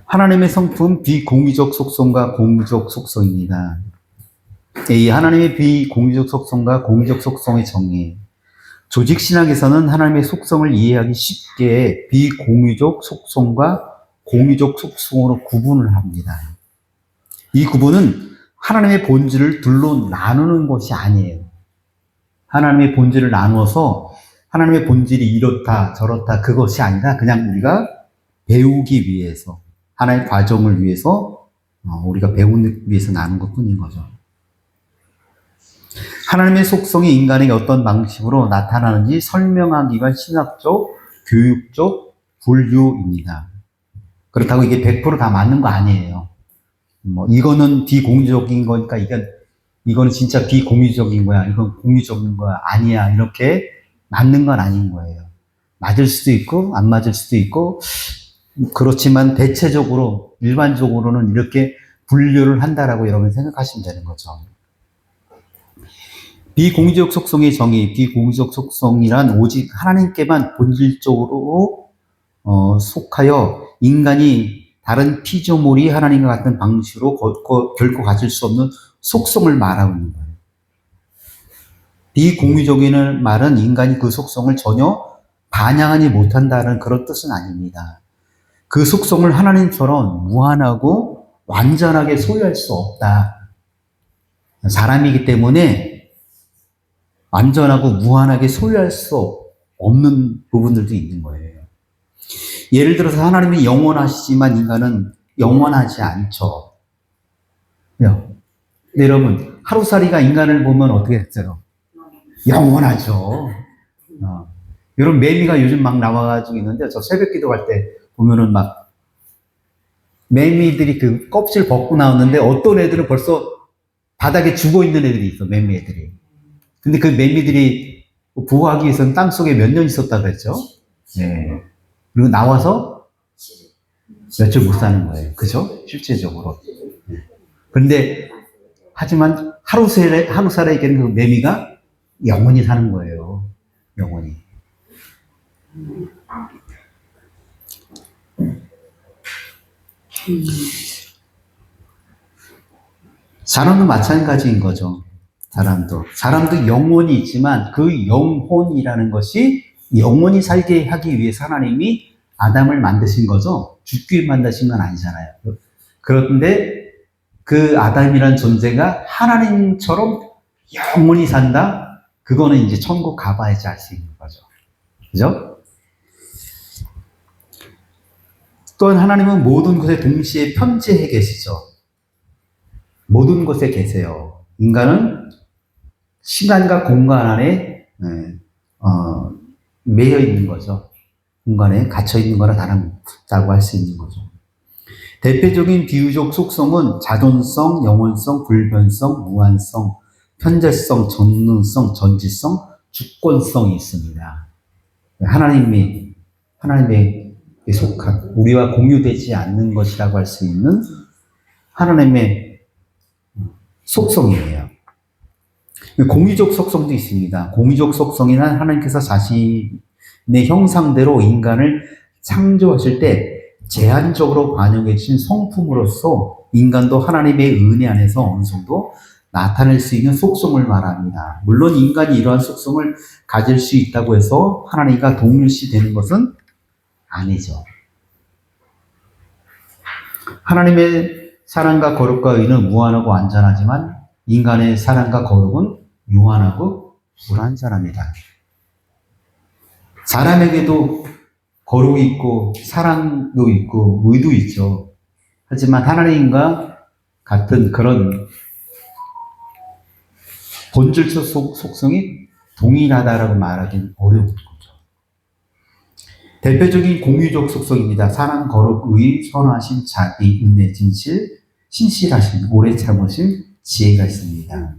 하나님의 성품 비공유적 속성과 공유적 속성입니다. 이 하나님의 비공유적 속성과 공유적 속성의 정의. 조직신학에서는 하나님의 속성을 이해하기 쉽게 비공유적 속성과 공유적 속성으로 구분을 합니다. 이 구분은 하나님의 본질을 둘로 나누는 것이 아니에요. 하나님의 본질을 나누어서 하나님의 본질이 이렇다 저렇다 그것이 아니라 그냥 우리가 배우기 위해서 하나의 과정을 위해서 우리가 배우기 위해서 나눈 것뿐인 거죠. 하나님의 속성이 인간에게 어떤 방식으로 나타나는지 설명하기 위한 신학적, 교육적 분류입니다. 그렇다고 이게 100% 다 맞는 거 아니에요. 이거는 비공유적인 거니까 이거는 진짜 비공유적인 거야. 이건 공유적인 거야. 아니야. 이렇게 맞는 건 아닌 거예요. 맞을 수도 있고 안 맞을 수도 있고 그렇지만 대체적으로 일반적으로는 이렇게 분류를 한다라고 여러분 생각하시면 되는 거죠. 비공유적 속성의 정의, 비공유적 속성이란 오직 하나님께만 본질적으로 속하여 인간이 다른 피조물이 하나님과 같은 방식으로 결코 가질 수 없는 속성을 말하고 있는 거예요. 비공유적인 말은 인간이 그 속성을 전혀 반영하지 못한다는 그런 뜻은 아닙니다. 그 속성을 하나님처럼 무한하고 완전하게 소유할 수 없다. 사람이기 때문에 완전하고 무한하게 소유할 수 없는 부분들도 있는 거예요. 예를 들어서 하나님이 영원하시지만 인간은 영원하지 않죠. 근데 여러분, 하루살이가 인간을 보면 어떻게 했어요? 영원하죠. 여러분, 매미가 요즘 막 나와가지고 있는데, 저 새벽 기도 갈 때 보면은 막, 매미들이 그 껍질 벗고 나오는데, 어떤 애들은 벌써 바닥에 죽어 있는 애들이 있어, 매미 애들이. 근데 그 매미들이 부화하기 위해서는 땅 속에 몇 년 있었다 그랬죠? 네. 그리고 나와서 며칠 못 사는 거예요. 그죠? 실제적으로. 그런데, 하지만 하루살에게는 그 매미가 영원히 사는 거예요. 영원히. 사람도 마찬가지인 거죠. 사람도 영혼이 있지만 그 영혼이라는 것이 영원히 살게 하기 위해서 하나님이 아담을 만드신 거죠. 죽기 만드신 건 아니잖아요. 그런데 그 아담이란 존재가 하나님처럼 영원히 산다? 그거는 이제 천국 가봐야지 알 수 있는 거죠. 그죠? 또한 하나님은 모든 것에 동시에 편재해 계시죠. 모든 곳에 계세요. 인간은 시간과 공간 안에 매여 있는 거죠. 공간에 갇혀 있는 거나 다르다고 할 수 있는 거죠. 대표적인 비유적 속성은 자존성, 영혼성, 불변성, 무한성, 편재성, 전능성, 전지성, 주권성이 있습니다. 하나님에 속한 우리와 공유되지 않는 것이라고 할 수 있는 하나님의 속성이에요. 공유적 속성도 있습니다. 공유적 속성이란 하나님께서 자신의 형상대로 인간을 창조하실 때 제한적으로 반영해 주신 성품으로서 인간도 하나님의 은혜 안에서 어느 정도 나타낼 수 있는 속성을 말합니다. 물론 인간이 이러한 속성을 가질 수 있다고 해서 하나님과 동일시 되는 것은 아니죠. 하나님의 사랑과 거룩과 의는 무한하고 완전하지만 인간의 사랑과 거룩은 유한하고 불완전합니다. 사람에게도 거룩이 있고 사랑도 있고 의도 있죠. 하지만 하나님과 같은 그런 본질적 속성이 동일하다라고 말하기는 어려운 거죠. 대표적인 공유적 속성입니다. 사랑, 거룩, 의, 선하심, 자비, 은혜, 진실, 신실하심, 오래 참으심, 지혜가 있습니다.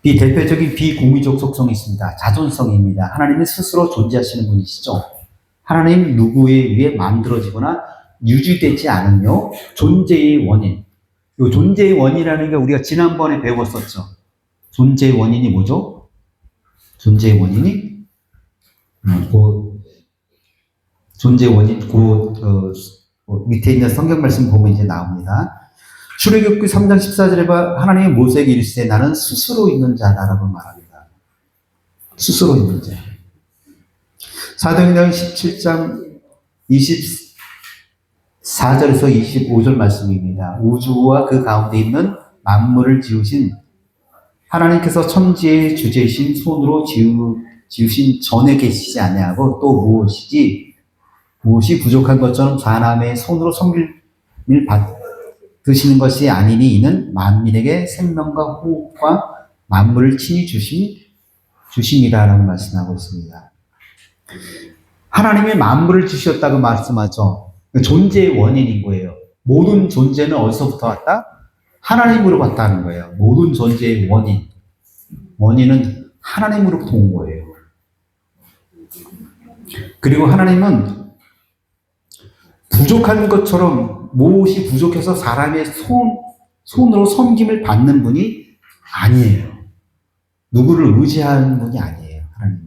대표적인 비공유적 속성이 있습니다. 자존성입니다. 하나님은 스스로 존재하시는 분이시죠. 하나님 누구에 의해 만들어지거나 유지되지 않으며 존재의 원인, 이 존재의 원인이라는 게 우리가 지난번에 배웠었죠. 존재의 원인이 뭐죠? 존재의 원인이 존재의 원인 밑에 있는 성경 말씀 보면 이제 나옵니다. 출애굽기 3장 14절에 봐 하나님이 모세에게 이르시되 나는 스스로 있는 자다라고 말합니다. 스스로 있는 자. 사도행전 17장 24절에서 25절 말씀입니다. 우주와 그 가운데 있는 만물을 지으신 하나님께서 천지의 주제이신 손으로 지으신 전에 계시지 아니하고 또 무엇이 부족한 것처럼 사람의 손으로 섬김을 받으시는 것이 아니니 이는 만민에게 생명과 호흡과 만물을 친히 주심이라라고 말씀하고 있습니다. 하나님이 만물을 주셨다고 말씀하죠. 존재의 원인인 거예요. 모든 존재는 어디서부터 왔다? 하나님으로 왔다는 거예요. 모든 존재의 원인은 하나님으로부터 온 거예요. 그리고 하나님은 부족한 것처럼 무엇이 부족해서 사람의 손으로 섬김을 받는 분이 아니에요. 누구를 의지하는 분이 아니에요. 하나님은.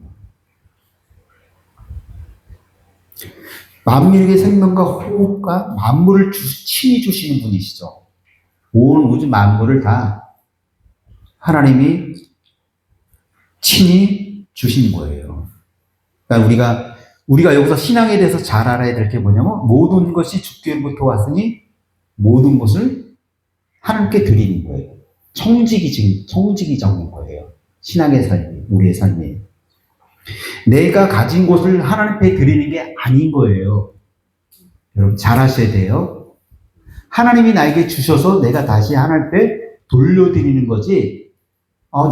만민에게 생명과 호흡과 만물을 친히 주시는 분이시죠. 온 우주 만물을 다 하나님이 친히 주신 거예요. 그러니까 우리가 여기서 신앙에 대해서 잘 알아야 될 게 뭐냐면 모든 것이 주께로부터 왔으니 모든 것을 하나님께 드리는 거예요. 청지기적인 거예요. 신앙의 삶이, 우리의 삶이. 내가 가진 것을 하나님께 드리는 게 아닌 거예요. 여러분 잘 아셔야 돼요. 하나님이 나에게 주셔서 내가 다시 하나님께 돌려드리는 거지.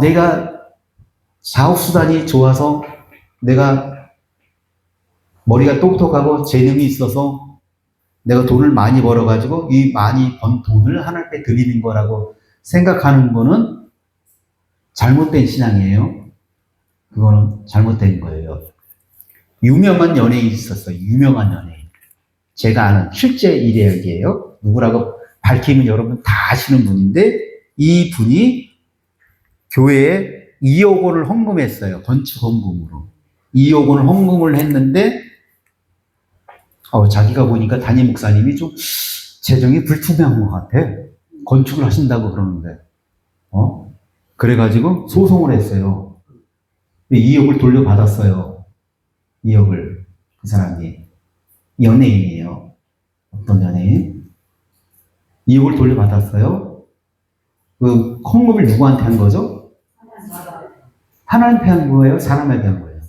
내가 사업수단이 좋아서 내가 머리가 똑똑하고 재능이 있어서 내가 돈을 많이 벌어가지고 이 많이 번 돈을 하나님께 드리는 거라고 생각하는 거는 잘못된 신앙이에요. 그거는 잘못된 거예요. 유명한 연예인이 있었어요. 유명한 연예인. 제가 아는 실제 일이에요. 누구라고 밝히면 여러분 다 아시는 분인데 이 분이 교회에 2억 원을 헌금했어요. 건축 헌금으로. 2억 원을 헌금을 했는데 자기가 보니까 담임 목사님이 좀 재정이 불투명한 것 같아. 건축을 하신다고 그러는데. 그래가지고 소송을 했어요. 2억을 돌려받았어요. 2억을. 그 사람이. 연예인이에요. 어떤 연예인? 2억을 돌려받았어요. 그 헌금을 누구한테 한 거죠? 하나님께 한 거예요? 사람에게 한 거예요?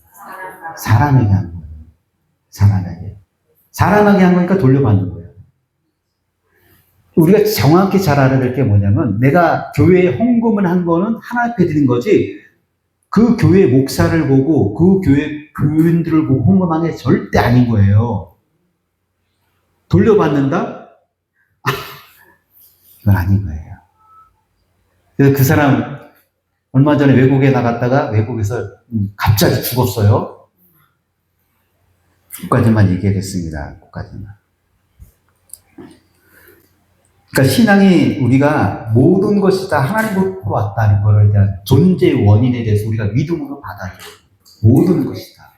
사람에게 한 거예요. 사람에게 한 거니까 돌려받는 거예요. 우리가 정확히 잘 알아야 될 게 뭐냐면 내가 교회에 헌금을 한 거는 하나님께 드린 거지 그 교회 목사를 보고 그 교회 교인들을 보고 헌금한 게 절대 아닌 거예요. 돌려받는다? 이건 아닌 거예요. 그래서 그 사람 얼마 전에 외국에 나갔다가 외국에서 갑자기 죽었어요. 그까지만 얘기하겠습니다. 그까지만. 그러니까 신앙이 우리가 모든 것이 다 하나님으로부터 왔다는 것에 대한 존재의 원인에 대해서 우리가 믿음으로 받아야 돼요. 모든 것이 다.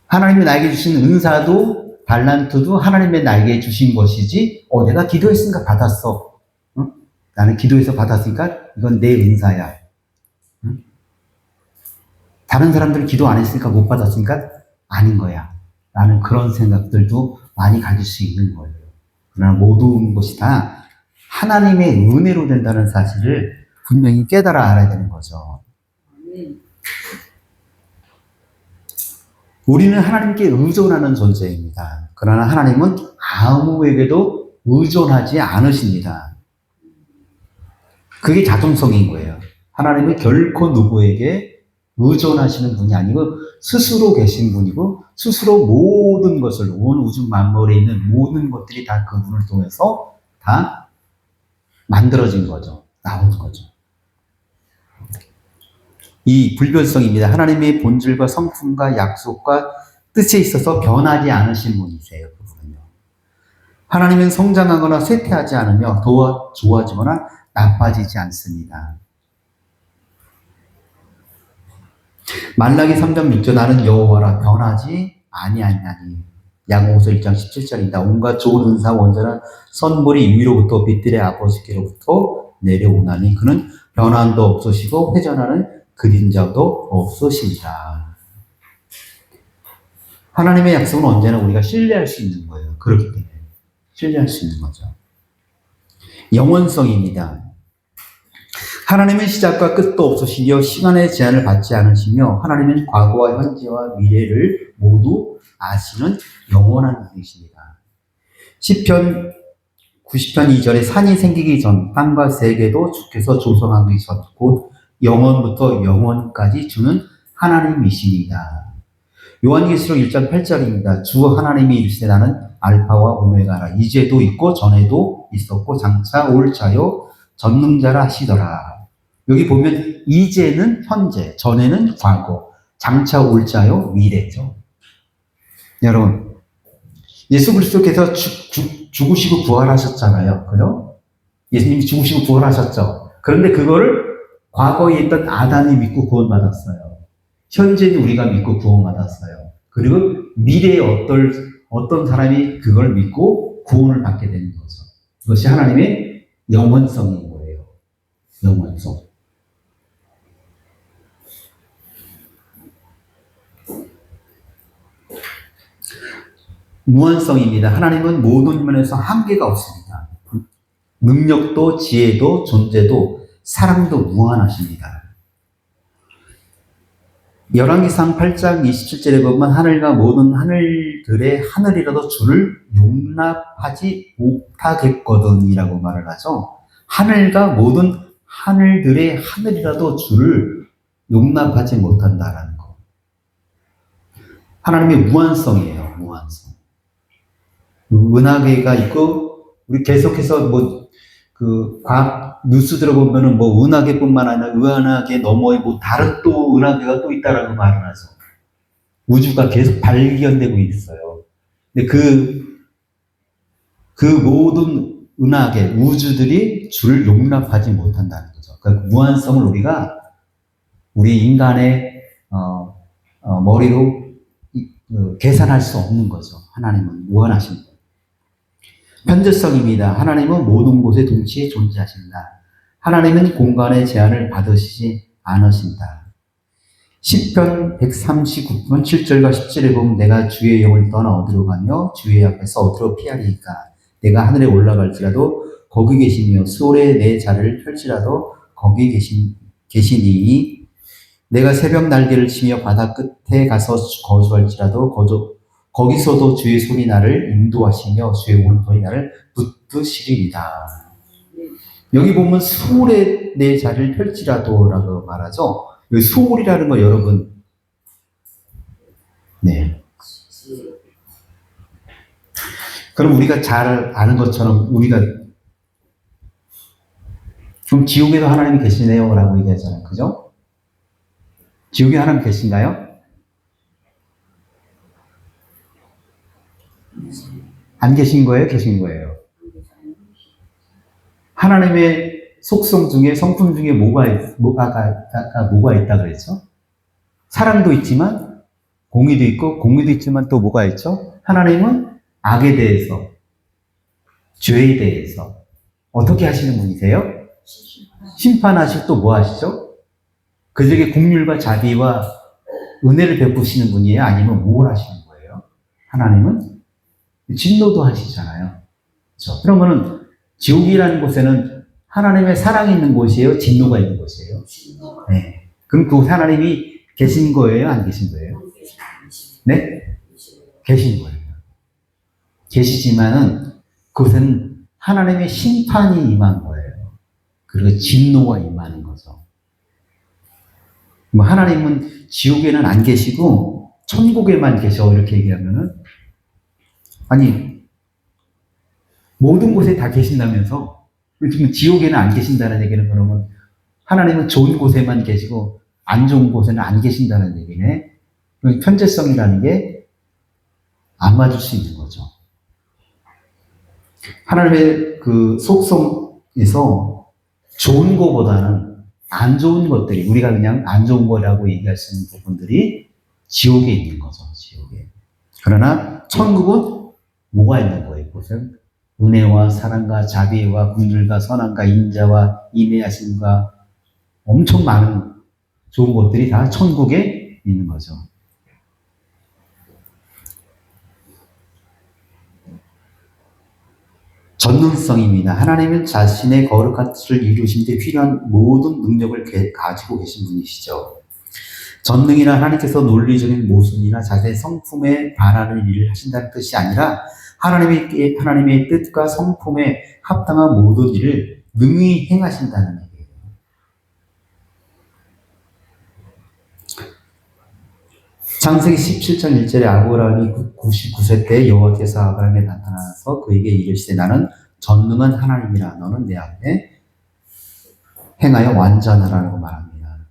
하나님이 나에게 주신 은사도 달란트도 하나님이 나에게 주신 것이지 내가 기도했으니까 받았어. 응? 나는 기도해서 받았으니까 이건 내 은사야. 응? 다른 사람들은 기도 안 했으니까 못 받았으니까 아닌 거야. 라는 그런 생각들도 많이 가질 수 있는 거예요. 그러나 모든 것이 다 하나님의 은혜로 된다는 사실을 분명히 깨달아 알아야 되는 거죠. 우리는 하나님께 의존하는 존재입니다. 그러나 하나님은 아무에게도 의존하지 않으십니다. 그게 자존성인 거예요. 하나님은 결코 누구에게 의존하시는 분이 아니고 스스로 계신 분이고 스스로 모든 것을 온 우주 만물에 있는 모든 것들이 다 그분을 통해서 다 만들어진 거죠. 나온 거죠. 이 불변성입니다. 하나님의 본질과 성품과 약속과 뜻에 있어서 변하지 않으신 분이세요. 그분은요. 하나님은 성장하거나 쇠퇴하지 않으며 좋아지거나 나빠지지 않습니다. 말라기 3장 6절 나는 여호와라 변하지 아니하나니. 야고보서 1장 17절입니다. 온갖 좋은 은사 온전한 선물이 위로부터 빛들의 아버지께로부터 내려오나니 그는 변함도 없으시고 회전하는 그림자도 없으시니라. 하나님의 약속은 언제나 우리가 신뢰할 수 있는 거예요. 그렇기 때문에 신뢰할 수 있는 거죠. 영원성입니다. 하나님은 시작과 끝도 없으시며 시간의 제한을 받지 않으시며 하나님은 과거와 현재와 미래를 모두 아시는 영원한 분이십니다. 시편 90편 2절에 산이 생기기 전 땅과 세계도 주께서 조성하기 전 곧 영원부터 영원까지 주는 하나님이십니다. 요한계시록 1장 8절입니다. 주 하나님이 이르시되 나는 알파와 오메가라. 이제도 있고 전에도 있었고 장차 올 자요 전능자라 하시더라. 여기 보면 이제는 현재, 전에는 과거, 장차 올 자요 미래죠. 여러분, 예수 그리스도께서 죽으시고 부활하셨잖아요. 그죠? 예수님이 죽으시고 부활하셨죠. 그런데 그거를 과거에 있던 아담이 믿고 구원받았어요. 현재는 우리가 믿고 구원받았어요. 그리고 미래에 어떤 사람이 그걸 믿고 구원을 받게 되는 거죠. 그것이 하나님의 영원성인 거예요. 영원성. 무한성입니다. 하나님은 모든 면에서 한계가 없습니다. 능력도 지혜도 존재도 사랑도 무한하십니다. 열왕기상 8장 27절에 보면 하늘과 모든 하늘들의 하늘이라도 주를 용납하지 못하겠거든이라고 말을 하죠. 하늘과 모든 하늘들의 하늘이라도 주를 용납하지 못한다라는 거. 하나님의 무한성이에요. 무한성. 은하계가 있고 우리 계속해서 과학 뉴스 들어보면은 은하계뿐만 아니라 은하계 너머에 다른 또 은하계가 또 있다라고 말을 하죠. 우주가 계속 발견되고 있어요. 근데 그 모든 은하계 우주들이 주를 용납하지 못한다는 거죠. 그러니까 무한성을 우리 인간의 머리로 계산할 수 없는 거죠. 하나님은 무한하십니다. 현재성입니다. 하나님은 모든 곳에 동시에 존재하신다. 하나님은 공간의 제한을 받으시지 않으신다. 시편 139편 7절과 10절에 보면 내가 주의 영을 떠나 어디로 가며 주의 앞에서 어디로 피하리이까. 내가 하늘에 올라갈지라도 거기 계시며 수월에 내 자리를 펼치라도 거기 계시니 내가 새벽 날개를 치며 바다 끝에 가서 거주할지라도 거기서도 주의 손이 나를 인도하시며 주의 오른손이 나를 붙드시리이다. 여기 보면 수월에 내 자리를 펼치라도라고 말하죠. 여기 수월이라는 거 여러분, 네. 그럼 우리가 잘 아는 것처럼 그럼 지옥에도 하나님이 계시네요 라고 얘기하잖아요. 그죠? 지옥에 하나님 계신가요? 안 계신 거예요? 계신 거예요? 하나님의 속성 중에 성품 중에 뭐가 있다 그랬죠? 사랑도 있지만 공의도 있고 공의도 있지만 또 뭐가 있죠? 하나님은 악에 대해서 죄에 대해서 어떻게 하시는 분이세요? 심판하시고 또 뭐 하시죠? 그들에게 긍휼과 자비와 은혜를 베푸시는 분이에요? 아니면 뭘 하시는 거예요? 하나님은 진노도 하시잖아요. 그렇죠? 그러면은 지옥이라는 곳에는 하나님의 사랑이 있는 곳이에요? 진노가 있는 곳이에요? 네. 그럼 그 하나님이 계신 거예요? 안 계신 거예요? 네? 계신 거예요. 계시지만은 그곳에는 하나님의 심판이 임한 거예요. 그리고 진노가 임하는 거죠. 하나님은 지옥에는 안 계시고 천국에만 계셔 이렇게 얘기하면은 아니 모든 곳에 다 계신다면서 지금 지옥에는 안 계신다는 얘기는 그러면 하나님은 좋은 곳에만 계시고 안 좋은 곳에는 안 계신다는 얘기네. 편재성이라는 게 안 맞을 수 있는 거죠. 하나님의 그 속성에서 좋은 것보다는 안 좋은 것들이, 우리가 그냥 안 좋은 거라고 얘기할 수 있는 부분들이 지옥에 있는 거죠, 지옥에. 그러나 천국은 뭐가 있는 거예요? 그것은 은혜와 사랑과 자비와 긍휼과 선함과 인자와 인내하심과 엄청 많은 좋은 것들이 다 천국에 있는 거죠. 전능성입니다. 하나님은 자신의 거룩한 뜻을 이루신 데 필요한 모든 능력을 가지고 계신 분이시죠. 전능이나 하나님께서 논리적인 모순이나 자신의 성품에 반하는 일을 하신다는 뜻이 아니라 하나님의 뜻과 성품에 합당한 모든 일을 능히 행하신다는 얘기예요. 창세기 17장 1절에 아브라함이 99세 때 여호와께서 아브라함에 나타나서 그에게 이르시되 나는 전능한 하나님이라 너는 내 앞에 행하여 완전하라고 말합니다.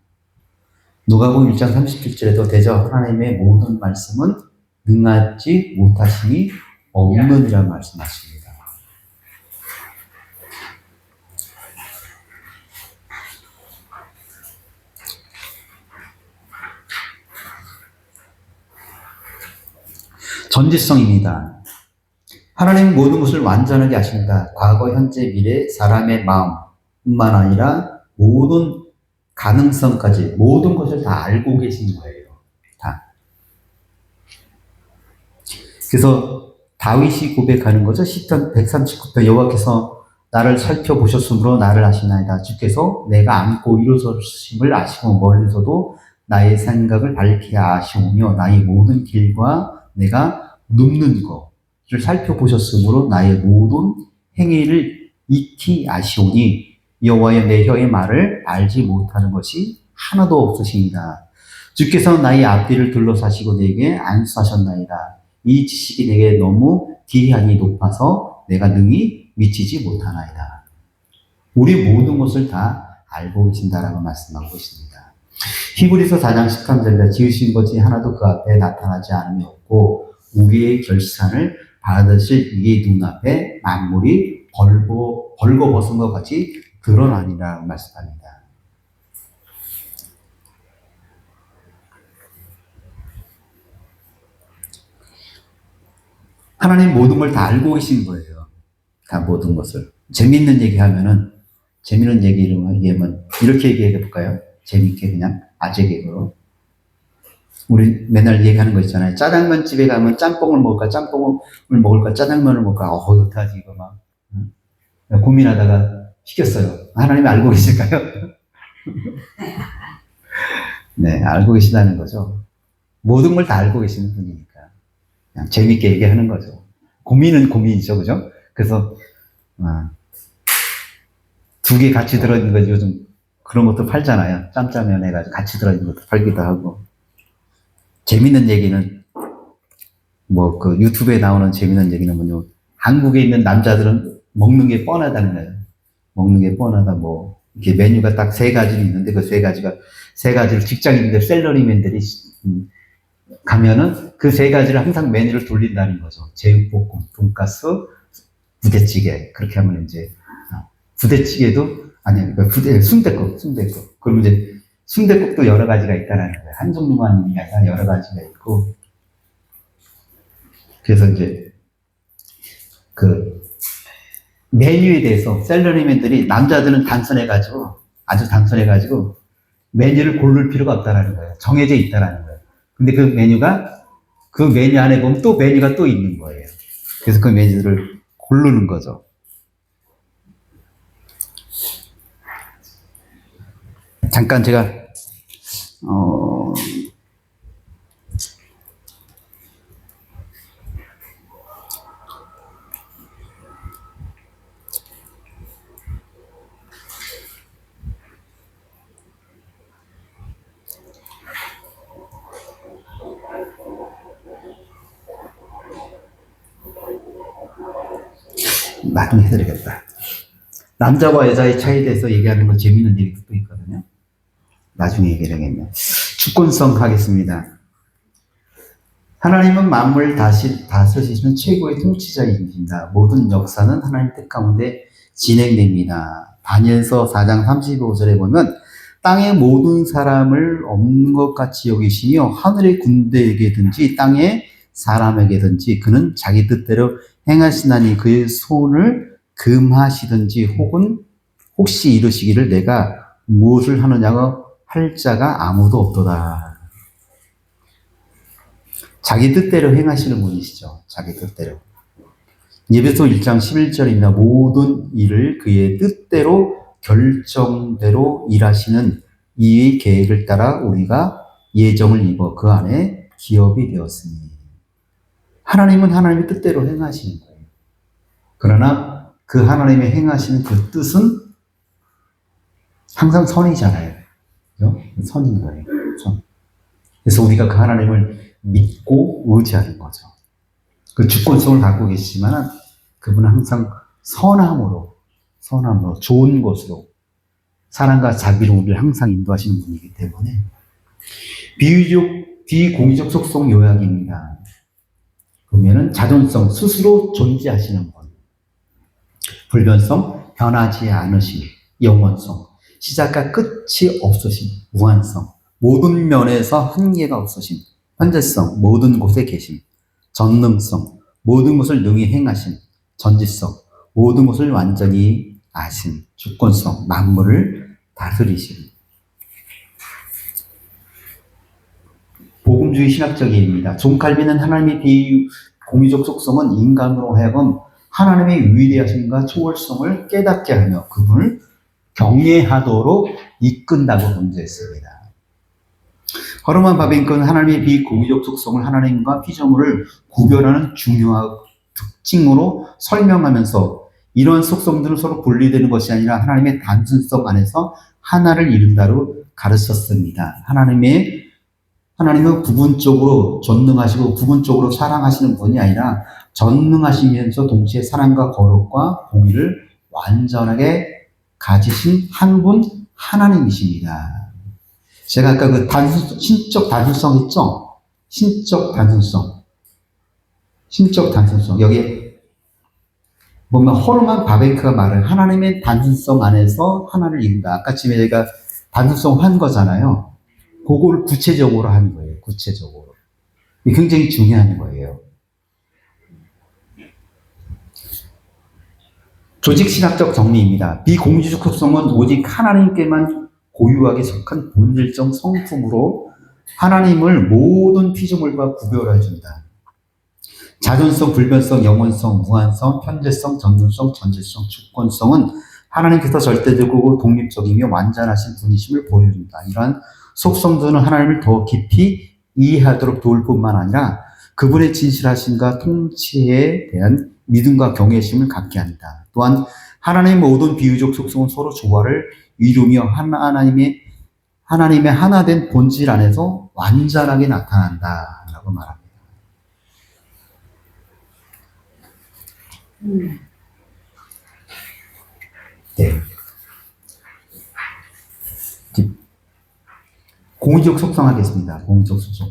누가복음 1장 37절에도 대저 하나님의 모든 말씀은 능하지 못하심이 없느니라 말씀하십니다. 전지성입니다. 하나님은 모든 것을 완전하게 하십니다. 과거, 현재, 미래, 사람의 마음뿐만 아니라 모든 가능성까지 모든 것을 다 알고 계신 거예요. 다. 그래서 다윗이 고백하는 거죠. 시편 139편 여호와께서 나를 살펴보셨으므로 나를 아시나이다. 주께서 내가 안고 일어섰음을 아시고 멀리서도 나의 생각을 밝히 아시오며 나의 모든 길과 내가 눕는 것을 살펴보셨으므로 나의 모든 행위를 익히 아시오니 여호와여 내 혀의 말을 알지 못하는 것이 하나도 없으십니다. 주께서 나의 앞뒤를 둘러사시고 내게 안수하셨나이다. 이 지식이 내게 너무 기이하니 높아서 내가 능히 미치지 못하나이다. 우리 모든 것을 다 알고 계신다라고 말씀하고 있습니다. 히브리서 4장 13절에 지으신 것이 하나도 그 앞에 나타나지 않음이 없고 우리의 결산을 받으실 이의 눈앞에 만물이 벌거벗은 것 같이 드러나니라 말씀합니다. 하나님 모든 걸 다 알고 계신 거예요. 다 모든 것을. 재밌는 얘기하면은, 재밌는 얘기하면 이렇게 얘기해 볼까요? 재밌게 그냥 아재 개그로. 우리 맨날 얘기하는 거 있잖아요. 짜장면 집에 가면 짬뽕을 먹을까, 짜장면을 먹을까, 어떡하지, 이거 막. 고민하다가 시켰어요. 하나님이 알고 계실까요? 네, 알고 계시다는 거죠. 모든 걸 다 알고 계시는 분이니까. 그냥 재밌게 얘기하는 거죠. 고민은 고민이죠, 그죠? 그래서, 두 개 같이 들어있는 거 요즘 그런 것도 팔잖아요. 짬짜면 해가지고 같이 들어있는 것도 팔기도 하고. 재밌는 얘기는, 뭐, 그 유튜브에 나오는 재밌는 얘기는 뭐냐. 한국에 있는 남자들은 먹는 게 뻔하다는 거예요. 먹는 게 뻔하다, 뭐. 이렇게 메뉴가 딱 세 가지 있는데 그 세 가지를 직장인들, 샐러리맨들이 가면은 그 세 가지를 항상 메뉴를 돌린다는 거죠. 제육볶음, 돈가스, 부대찌개. 그렇게 하면 이제, 부대찌개도, 순댓국. 그러면 이제 순댓국도 여러 가지가 있다는 거예요. 한 종류만 아니라 여러 가지가 있고. 그래서 이제, 메뉴에 대해서 샐러리맨들이 남자들은 아주 단순해가지고 메뉴를 고를 필요가 없다라는 거예요. 정해져 있다라는 거예요. 근데 그 메뉴 안에 보면 또 메뉴가 또 있는 거예요. 그래서 그 메뉴를 고르는 거죠. 잠깐 제가 나중에 해드리겠다. 남자와 여자의 차이에 대해서 얘기하는 거 재밌는 얘기도 또 있거든요. 나중에 얘기를 하겠네요. 주권성 하겠습니다. 하나님은 만물 다스리시는 최고의 통치자이십니다. 모든 역사는 하나님 뜻 가운데 진행됩니다. 다니엘서 4장 35절에 보면 땅의 모든 사람을 없는 것 같이 여기시며 하늘의 군대에게든지 땅의 사람에게든지 그는 자기 뜻대로 행하시나니 그의 손을 금하시든지 혹시 이르시기를 내가 무엇을 하느냐고 할 자가 아무도 없도다. 자기 뜻대로 행하시는 분이시죠. 자기 뜻대로. 예배소 1장 11절입니다. 모든 일을 그의 뜻대로 결정대로 일하시는 이의 계획을 따라 우리가 예정을 입어 그 안에 기업이 되었으니. 하나님은 하나님의 뜻대로 행하시는 거예요. 그러나 그 하나님의 행하시는 그 뜻은 항상 선이잖아요. 그죠? 선인 거예요. 선. 그래서 우리가 그 하나님을 믿고 의지하는 거죠. 그 주권성을 갖고 계시지만 그분은 항상 선함으로 좋은 것으로 사랑과 자비로 우리를 항상 인도하시는 분이기 때문에 비공의적 속성 요약입니다. 그러면은 자존성, 스스로 존재하시는 분, 불변성, 변하지 않으심, 영원성, 시작과 끝이 없으심, 무한성, 모든 면에서 한계가 없으심, 현재성, 모든 곳에 계심, 전능성, 모든 것을 능히 행하심, 전지성, 모든 것을 완전히 아심, 주권성, 만물을 다스리심. 복음주의 신학적입니다. 존 칼빈은 하나님의 비공의적 속성은 인간으로 하여금 하나님의 위대하심과 초월성을 깨닫게 하며 그분을 경외하도록 이끈다고 문제했습니다. 허르만 바빙크는 하나님의 비공의적 속성을 하나님과 피조물을 구별하는 중요한 특징으로 설명하면서 이러한 속성들은 서로 분리되는 것이 아니라 하나님의 단순성 안에서 하나를 이룬다고 가르쳤습니다. 하나님은 부분적으로 전능하시고 부분적으로 사랑하시는 분이 아니라 전능하시면서 동시에 사랑과 거룩과 공의를 완전하게 가지신 한 분 하나님이십니다. 제가 아까 그 신적 단순성 있죠? 신적 단순성. 여기에 보면 허르만 바베크가 말한 하나님의 단순성 안에서 하나를 이룬다. 아까 지금 제가 단순성 한 거잖아요. 그걸 구체적으로 한 거예요. 구체적으로. 이게 굉장히 중요한 거예요. 조직신학적 정리입니다. 비공지적 속성은 오직 하나님께만 고유하게 속한 본질적 성품으로 하나님을 모든 피조물과 구별해준다. 자존성, 불변성, 영원성, 무한성, 현재성, 전능성, 전지성, 주권성은 하나님께서 절대적이고 독립적이며 완전하신 분이심을 보여준다. 이러한 속성들은 하나님을 더 깊이 이해하도록 도울 뿐만 아니라 그분의 진실하심과 통치에 대한 믿음과 경외심을 갖게 한다. 또한 하나님의 모든 비유적 속성은 서로 조화를 이루며 하나님의 하나된 본질 안에서 완전하게 나타난다라고 말합니다. 네. 공의적 속성 하겠습니다. 공의적 속성.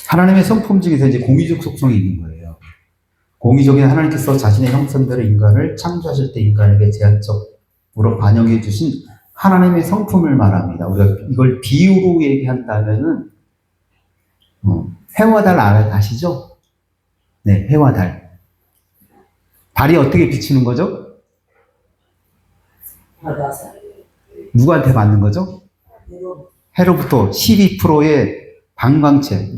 하나님의 성품 중에서 이제 공의적 속성이 있는 거예요. 공의적인 하나님께서 자신의 형상대로 인간을 창조하실 때 인간에게 제한적으로 반영해 주신 하나님의 성품을 말합니다. 우리가 이걸 비유로 얘기한다면은 해와 달 아시죠? 네, 해와 달. 달이 어떻게 비치는 거죠? 누구한테 받는 거죠? 해로부터 12%의 반광체,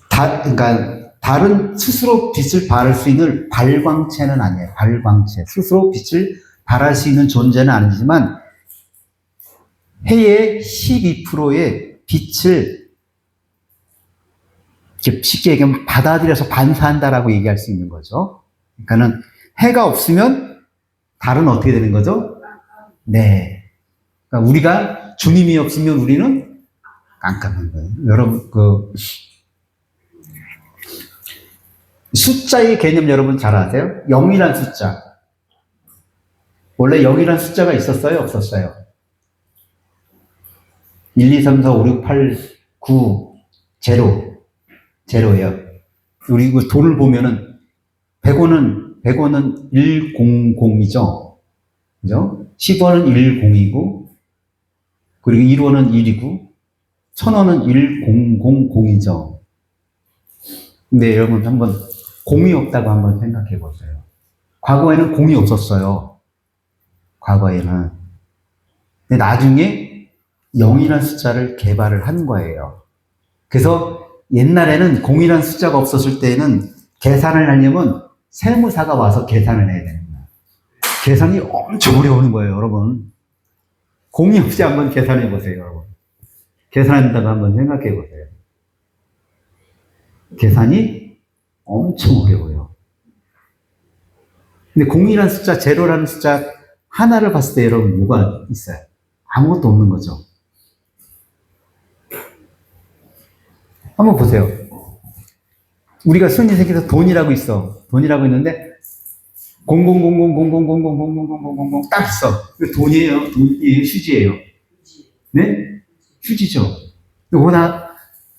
그러니까 달은 스스로 빛을 발할 수 있는 발광체는 아니에요. 발광체. 스스로 빛을 발할 수 있는 존재는 아니지만 해의 12%의 빛을 쉽게 얘기하면 받아들여서 반사한다라고 얘기할 수 있는 거죠. 그러니까는 해가 없으면 달은 어떻게 되는 거죠? 네. 그러니까 우리가 주님이 없으면 우리는 깜깜한 거예요. 여러분, 숫자의 개념 여러분 잘 아세요? 0이란 숫자. 원래 0이란 숫자가 있었어요? 없었어요? 1, 2, 3, 4, 5, 6, 8, 9, 제로예요. 우리 그 돈을 보면은 100원은 100이죠. 그죠? 10원은 10이고, 그리고 1원은 1이고, 1000원은 1000이죠. 근데 여러분 한번 공이 없다고 한번 생각해 보세요. 과거에는 공이 없었어요. 과거에는. 근데 나중에 0이라는 숫자를 개발을 한 거예요. 그래서 옛날에는 0이라는 숫자가 없었을 때는 계산을 하려면 세무사가 와서 계산을 해야 되는 거예요. 계산이 엄청 오래 오는 거예요, 여러분. 공이 없이 한번 계산해 보세요, 여러분. 계산한다고 한번 생각해 보세요. 계산이 엄청 어려워요. 근데 0이라는 숫자, 제로라는 숫자 하나를 봤을 때 여러분 뭐가 있어요? 아무것도 없는 거죠. 한번 보세요. 우리가 순위 세계에서 돈이라고 있어. 돈이라고 있는데 00000000000000 딱 있어. 돈이에요. 돈이에요. 휴지예요. 네? 휴지죠. 그러나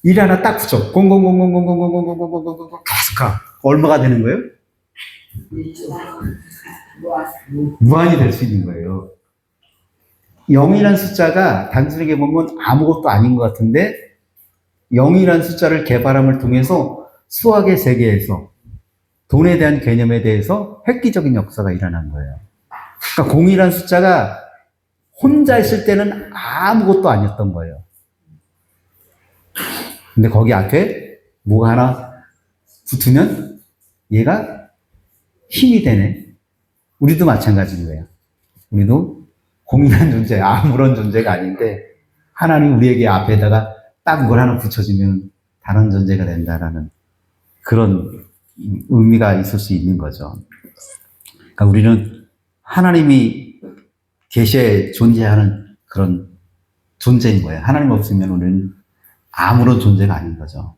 일 하나 딱 붙여. 00000000000000 계속 가. 얼마가 되는 거예요? 무한이 될 수 있는 거예요. 0이라는 숫자가 단순하게 보면 아무것도 아닌 것 같은데 0이라는 숫자를 개발함을 통해서 수학의 세계에서 돈에 대한 개념에 대해서 획기적인 역사가 일어난 거예요. 그러니까 0이라는 숫자가 혼자 있을 때는 아무것도 아니었던 거예요. 근데 거기 앞에 뭐가 하나 붙으면 얘가 힘이 되네. 우리도 마찬가지인 거예요. 우리도 공인한 존재, 아무런 존재가 아닌데 하나님 우리에게 앞에다가 딱 뭘 하나 붙여주면 다른 존재가 된다라는 그런 의미가 있을 수 있는 거죠. 그러니까 우리는 하나님이 계시에 존재하는 그런 존재인 거예요. 하나님 없으면 우리는 아무런 존재가 아닌 거죠.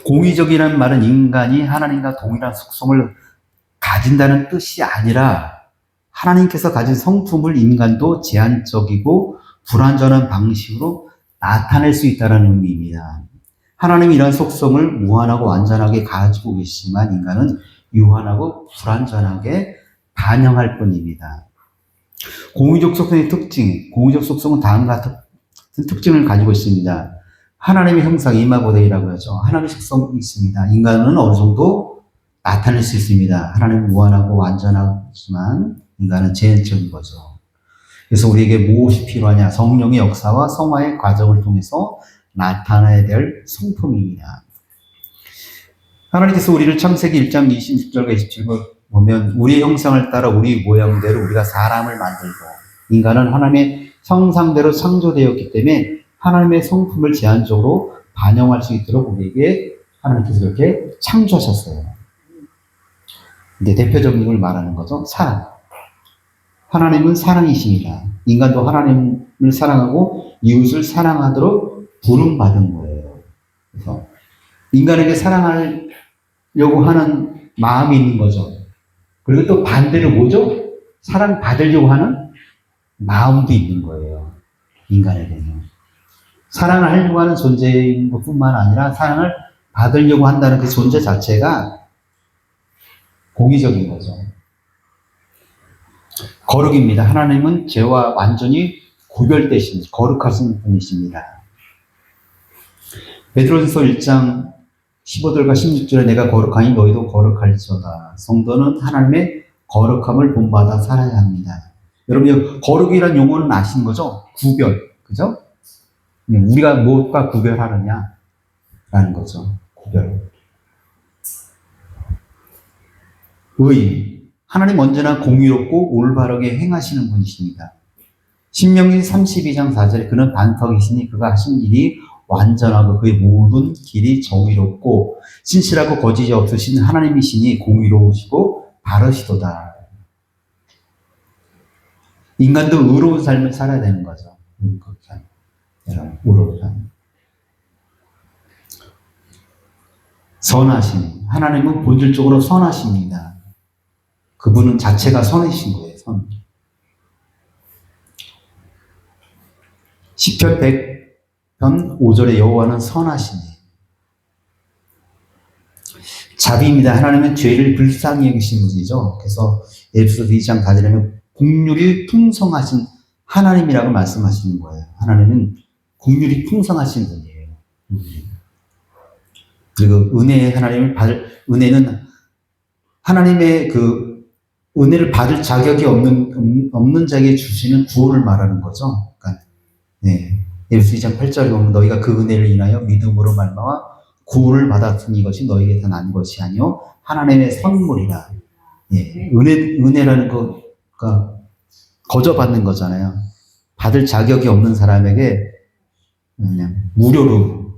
공의적이라는 말은 인간이 하나님과 동일한 속성을 가진다는 뜻이 아니라 하나님께서 가진 성품을 인간도 제한적이고 불완전한 방식으로 나타낼 수 있다는 의미입니다. 하나님이 이런 속성을 무한하고 완전하게 가지고 계시지만 인간은 유한하고 불완전하게 반영할 뿐입니다. 공의적 속성의 특징, 공의적 속성은 다음과 같은 특징을 가지고 있습니다. 하나님의 형상, 이마고데이라고 하죠. 하나님의 속성이 있습니다. 인간은 어느 정도 나타낼 수 있습니다. 하나님은 무한하고 완전하지만 인간은 제한적인 거죠. 그래서 우리에게 무엇이 필요하냐? 성령의 역사와 성화의 과정을 통해서 나타나야 될 성품입니다. 하나님께서 우리를 창세기 1장 26절과 27절 보면 우리의 형상을 따라 우리 모양대로 우리가 사람을 만들고 인간은 하나님의 형상대로 창조되었기 때문에 하나님의 성품을 제한적으로 반영할 수 있도록 우리에게 하나님께서 그렇게 창조하셨어요. 근데 대표적인 걸 말하는 거죠. 사랑. 하나님은 사랑이십니다. 인간도 하나님을 사랑하고 이웃을 사랑하도록 부름받은 거예요. 그래서 인간에게 사랑하려고 하는 마음이 있는 거죠. 그리고 또 반대로 뭐죠? 사랑받으려고 하는 마음도 있는 거예요. 인간에게는. 사랑을 하려고 하는 존재인 것뿐만 아니라 사랑을 받으려고 한다는 그 존재 자체가 공의적인 거죠. 거룩입니다. 하나님은 죄와 완전히 구별되신 거룩하신 분이십니다. 베드로전서 1장 15절과 16절에 내가 거룩하니 너희도 거룩할지어다. 성도는 하나님의 거룩함을 본받아 살아야 합니다. 여러분 거룩이라는 용어는 아시는 거죠? 구별, 그죠? 우리가 무엇과 구별하느냐라는 거죠. 구별. 의. 하나님 언제나 공의롭고 올바르게 행하시는 분이십니다. 신명기 32장 4절에 그는 반석이시니 그가 하신 일이 완전하고 그의 모든 길이 정의롭고 신실하고 거짓이 없으신 하나님이시니 공의로우시고 바르시도다. 인간도 의로운 삶을 살아야 되는 거죠. 의로운 삶. 선하심. 하나님은 본질적으로 선하십니다. 그분은 자체가 선이신 거예요. 선. 시편 100편 5절에 여호와는 선하시니 자비입니다. 하나님은 죄를 불쌍히 여기신 분이죠. 그래서 에베소서 2장 4절에는 긍휼이 풍성하신 하나님이라고 말씀하시는 거예요. 하나님은 긍휼이 풍성하신 분이에요. 그리고 은혜의 하나님을 받을, 은혜는 하나님의 그 은혜를 받을 자격이 없는 자에게 주시는 구원을 말하는 거죠. 그러니까, 네. 에베소 2장 8절에 보면 너희가 그 은혜를 인하여 믿음으로 말미암아 구원을 받았으니 이것이 너희에게 다 난 것이 아니요 하나님의 선물이라. 예. 은혜라는 거가 거저받는 거잖아요. 받을 자격이 없는 사람에게 그냥 무료로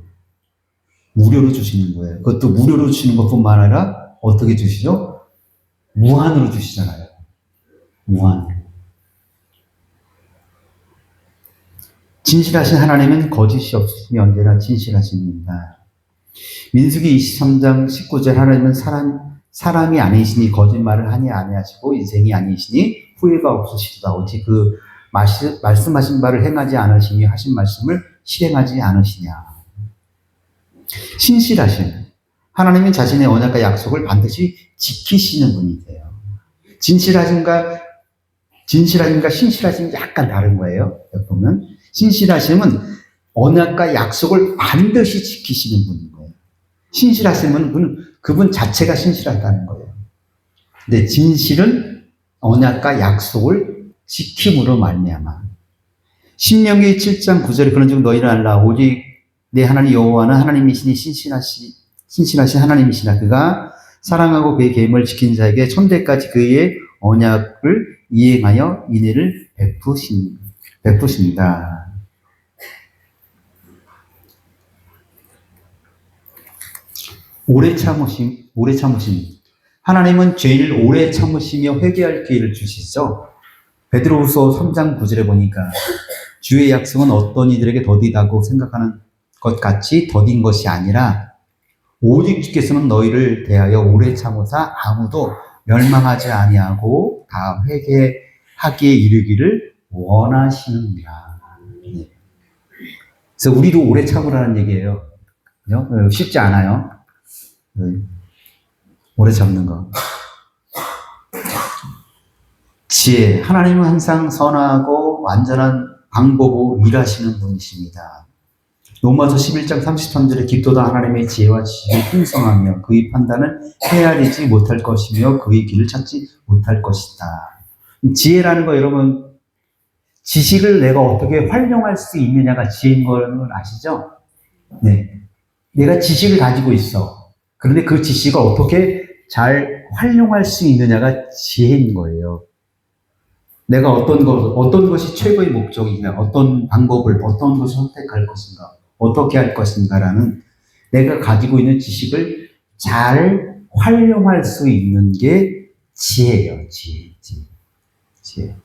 주시는 거예요. 그것도 무료로 주시는 것뿐만 아니라 어떻게 주시죠? 무한으로 주시잖아요. 무한. 진실하신 하나님은 거짓이 없으시며 언제나 진실하십니다. 민수기 23장 19절 하나님은 사람이 아니시니 거짓말을 하니 아니하시고 인생이 아니시니 후회가 없으시도다. 어찌 그 말씀하신 바를 행하지 않으시며 하신 말씀을 실행하지 않으시냐. 신실하신 하나님은 자신의 언약과 약속을 반드시 지키시는 분이세요. 진실하신가 신실하심이 약간 다른 거예요. 보면 신실하심은 언약과 약속을 반드시 지키시는 분인 거예요. 신실하심은 그분 자체가 신실하다는 거예요. 근데 진실은 언약과 약속을 지킴으로 말미암아. 신명기 7장 9절에 그런즉 너희는 알라 오직 내 하나님 여호와는 하나님이시니 신실하신 하나님이시라. 그가 사랑하고 그의 계명을 지킨 자에게 천대까지 그의 언약을 이행하여 인애를 베푸십니다. 오래 참으심. 하나님은 죄인을 오래 참으시며 회개할 기회를 주시죠. 베드로후서 3장 9절에 보니까 주의 약속은 어떤 이들에게 더디다고 생각하는 것 같이 더딘 것이 아니라 오직 주께서는 너희를 대하여 오래 참으사 아무도 멸망하지 아니하고 다 회개하기에 이르기를 원하시느니라. 그래서 우리도 오래 참으라는 얘기예요. 쉽지 않아요. 오래 참는 거. 지혜. 하나님은 항상 선하고 완전한 방법으로 일하시는 분이십니다. 로마서 11장 33절에 깊도다 하나님의 지혜와 지식이 풍성하며 그의 판단은 헤아리지 못할 것이며 그의 길을 찾지 못할 것이다. 지혜라는 거 여러분 지식을 내가 어떻게 활용할 수 있느냐가 지혜인 걸 아시죠? 네. 내가 지식을 가지고 있어. 그런데 그 지식을 어떻게 잘 활용할 수 있느냐가 지혜인 거예요. 내가 어떤 것이 최고의 목적이냐, 어떤 방법을, 어떤 것을 선택할 것인가, 어떻게 할 것인가라는 내가 가지고 있는 지식을 잘 활용할 수 있는 게 지혜예요. 지혜.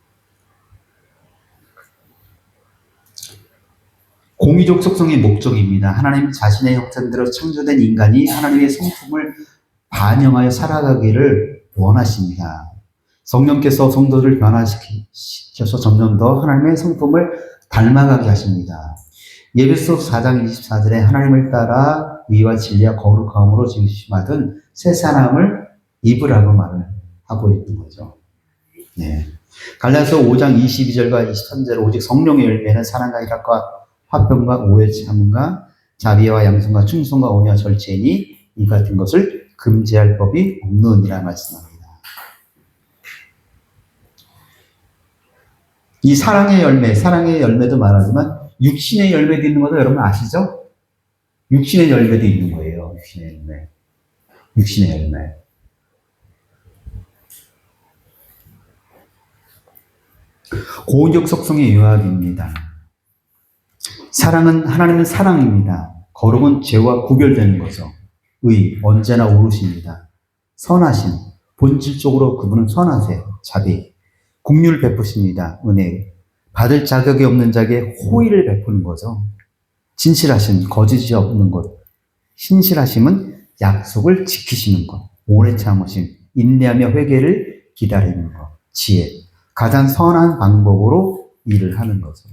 공의적 속성의 목적입니다. 하나님 자신의 형상대로 창조된 인간이 하나님의 성품을 반영하여 살아가기를 원하십니다. 성령께서 성도를 변화시켜서 점점 더 하나님의 성품을 닮아가게 하십니다. 예배소 4장 24절에 하나님을 따라 의와 진리와 거룩함으로 지으심받은 새 사람을 입으라고 말을 하고 있는 거죠. 네. 갈라디아서 5장 22절과 23절 오직 성령의 열매는 사랑과 희락과 화평과 오해 참음과 자비와 양선과 충성과 온유와 절제니 이 같은 것을 금지할 법이 없느니라 말씀합니다. 이 사랑의 열매도 말하지만 육신의 열매도 있는 것도 여러분 아시죠? 육신의 열매도 있는 거예요. 육신의 열매. 고운적 속성의 요약입니다. 사랑은 하나님은 사랑입니다. 거룩은 죄와 구별되는 거죠. 의, 언제나 오르십니다. 선하심, 본질적으로 그분은 선하세요. 자비, 긍휼을 베푸십니다. 은혜, 받을 자격이 없는 자에게 호의를 베푸는 거죠. 진실하심, 거짓이 없는 것. 신실하심은 약속을 지키시는 것. 오래 참으심, 인내하며 회개를 기다리는 것. 지혜, 가장 선한 방법으로 일을 하는 거죠.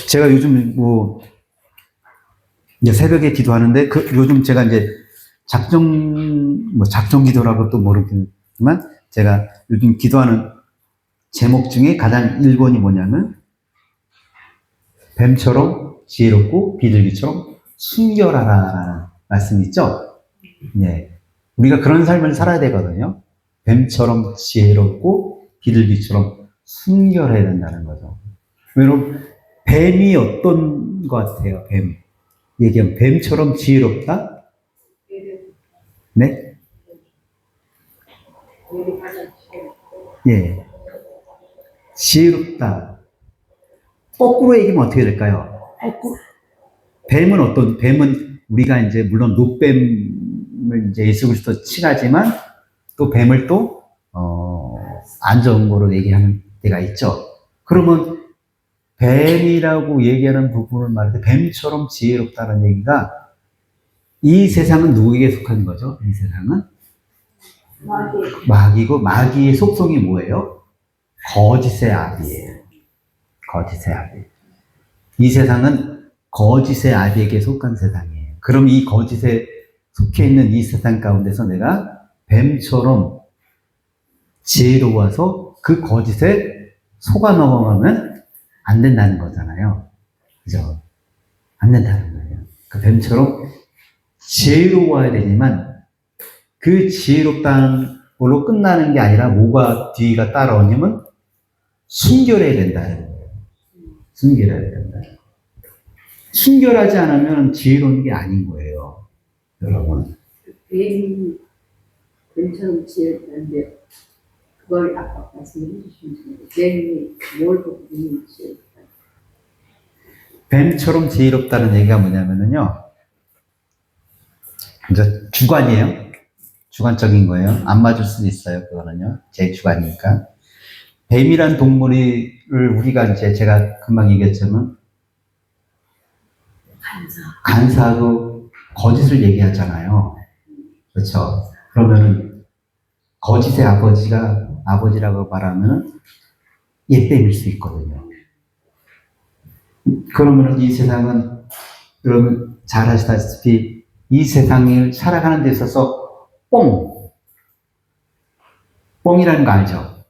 제가 요즘 이제 새벽에 기도하는데 요즘 제가 이제 작정 기도라고 또 모르겠지만 제가 요즘 기도하는 제목 중에 가장 1번이 뭐냐면 뱀처럼 지혜롭고 비둘기처럼 순결하라라는 말씀이 있죠. 네. 우리가 그런 삶을 살아야 되거든요. 뱀처럼 지혜롭고 비둘기처럼 순결해야 된다는 거죠. 여러분, 뱀이 어떤 것 같아요? 뱀. 얘기하면 뱀처럼 지혜롭다? 네? 예. 지혜롭다. 거꾸로 얘기하면 어떻게 될까요? 뱀은 우리가 이제 물론 노뱀을 이제 예수 그리스도 칭하지만 또 뱀을 또 안 좋은 거로 얘기하는 때가 있죠. 그러면 뱀이라고 얘기하는 부분을 말할 때 뱀처럼 지혜롭다는 얘기가 이 세상은 누구에게 속한 거죠? 이 세상은 마귀고 마귀의 속성이 뭐예요? 거짓의 아비예요. 거짓의 아비. 이 세상은 거짓의 아비에게 속한 세상이에요. 그럼 이 거짓에 속해 있는 이 세상 가운데서 내가 뱀처럼 지혜로워서 그 거짓에 속아 넘어가면 안 된다는 거잖아요. 그죠? 안 된다는 거예요. 그 뱀처럼 지혜로워야 되지만 그 지혜롭다는 걸로 끝나는 게 아니라 뭐가 뒤가 따라오냐면 순결해야 된다는 거예요. 순결해야 된다. 순결하지 않으면 지혜로운 게 아닌 거예요. 여러분. 뱀처럼 지혜롭다는데 그걸 아까 말씀해 주신 뱀이 뭘 보고 지혜롭다. 뱀처럼 지혜롭다는 얘기가 뭐냐면요. 이제 주관이에요. 주관적인 거예요. 안 맞을 수도 있어요. 그거는요. 제 주관이니까. 뱀이란 동물을 우리가 이제 제가 금방 얘기했지만 간사하고 거짓을 얘기하잖아요. 그렇죠. 그러면은 거짓의 아버지라고 말하면 옛뱀일 수 있거든요. 그러면은 이 세상은 여러분 잘 아시다시피 이 세상을 살아가는 데 있어서 뻥이라는 거 알죠?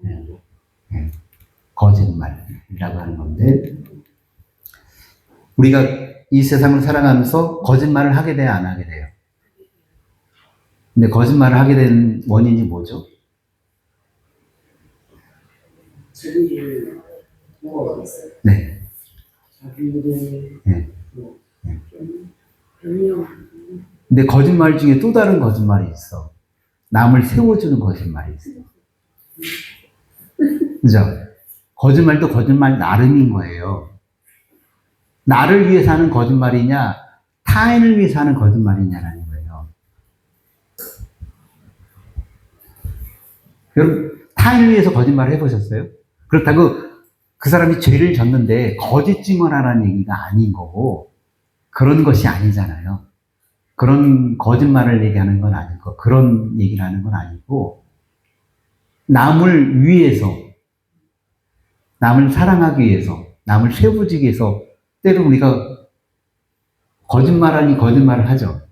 네. 거짓말이라고 하는 건데 우리가 이 세상을 살아가면서 거짓말을 하게 돼요, 안 하게 돼요? 근데 거짓말을 하게 된 원인이 뭐죠? 자기를 먹어봤어요. 네. 자기를 네. 변명. 근데 거짓말 중에 또 다른 거짓말이 있어. 남을 세워주는 거짓말이 있어. 그죠? 거짓말도 거짓말 나름인 거예요. 나를 위해서 하는 거짓말이냐, 타인을 위해서 하는 거짓말이냐라는 거예요. 여러분, 타인을 위해서 거짓말을 해보셨어요? 그렇다고 그 사람이 죄를 졌는데 거짓 증언하라는 얘기가 아닌 거고, 그런 것이 아니잖아요. 그런 거짓말을 얘기하는 건 아니고, 그런 얘기를 하는 건 아니고, 남을 위해서, 남을 사랑하기 위해서, 남을 세워주기 위해서, 때로 우리가 거짓말 아닌 거짓말을 하죠.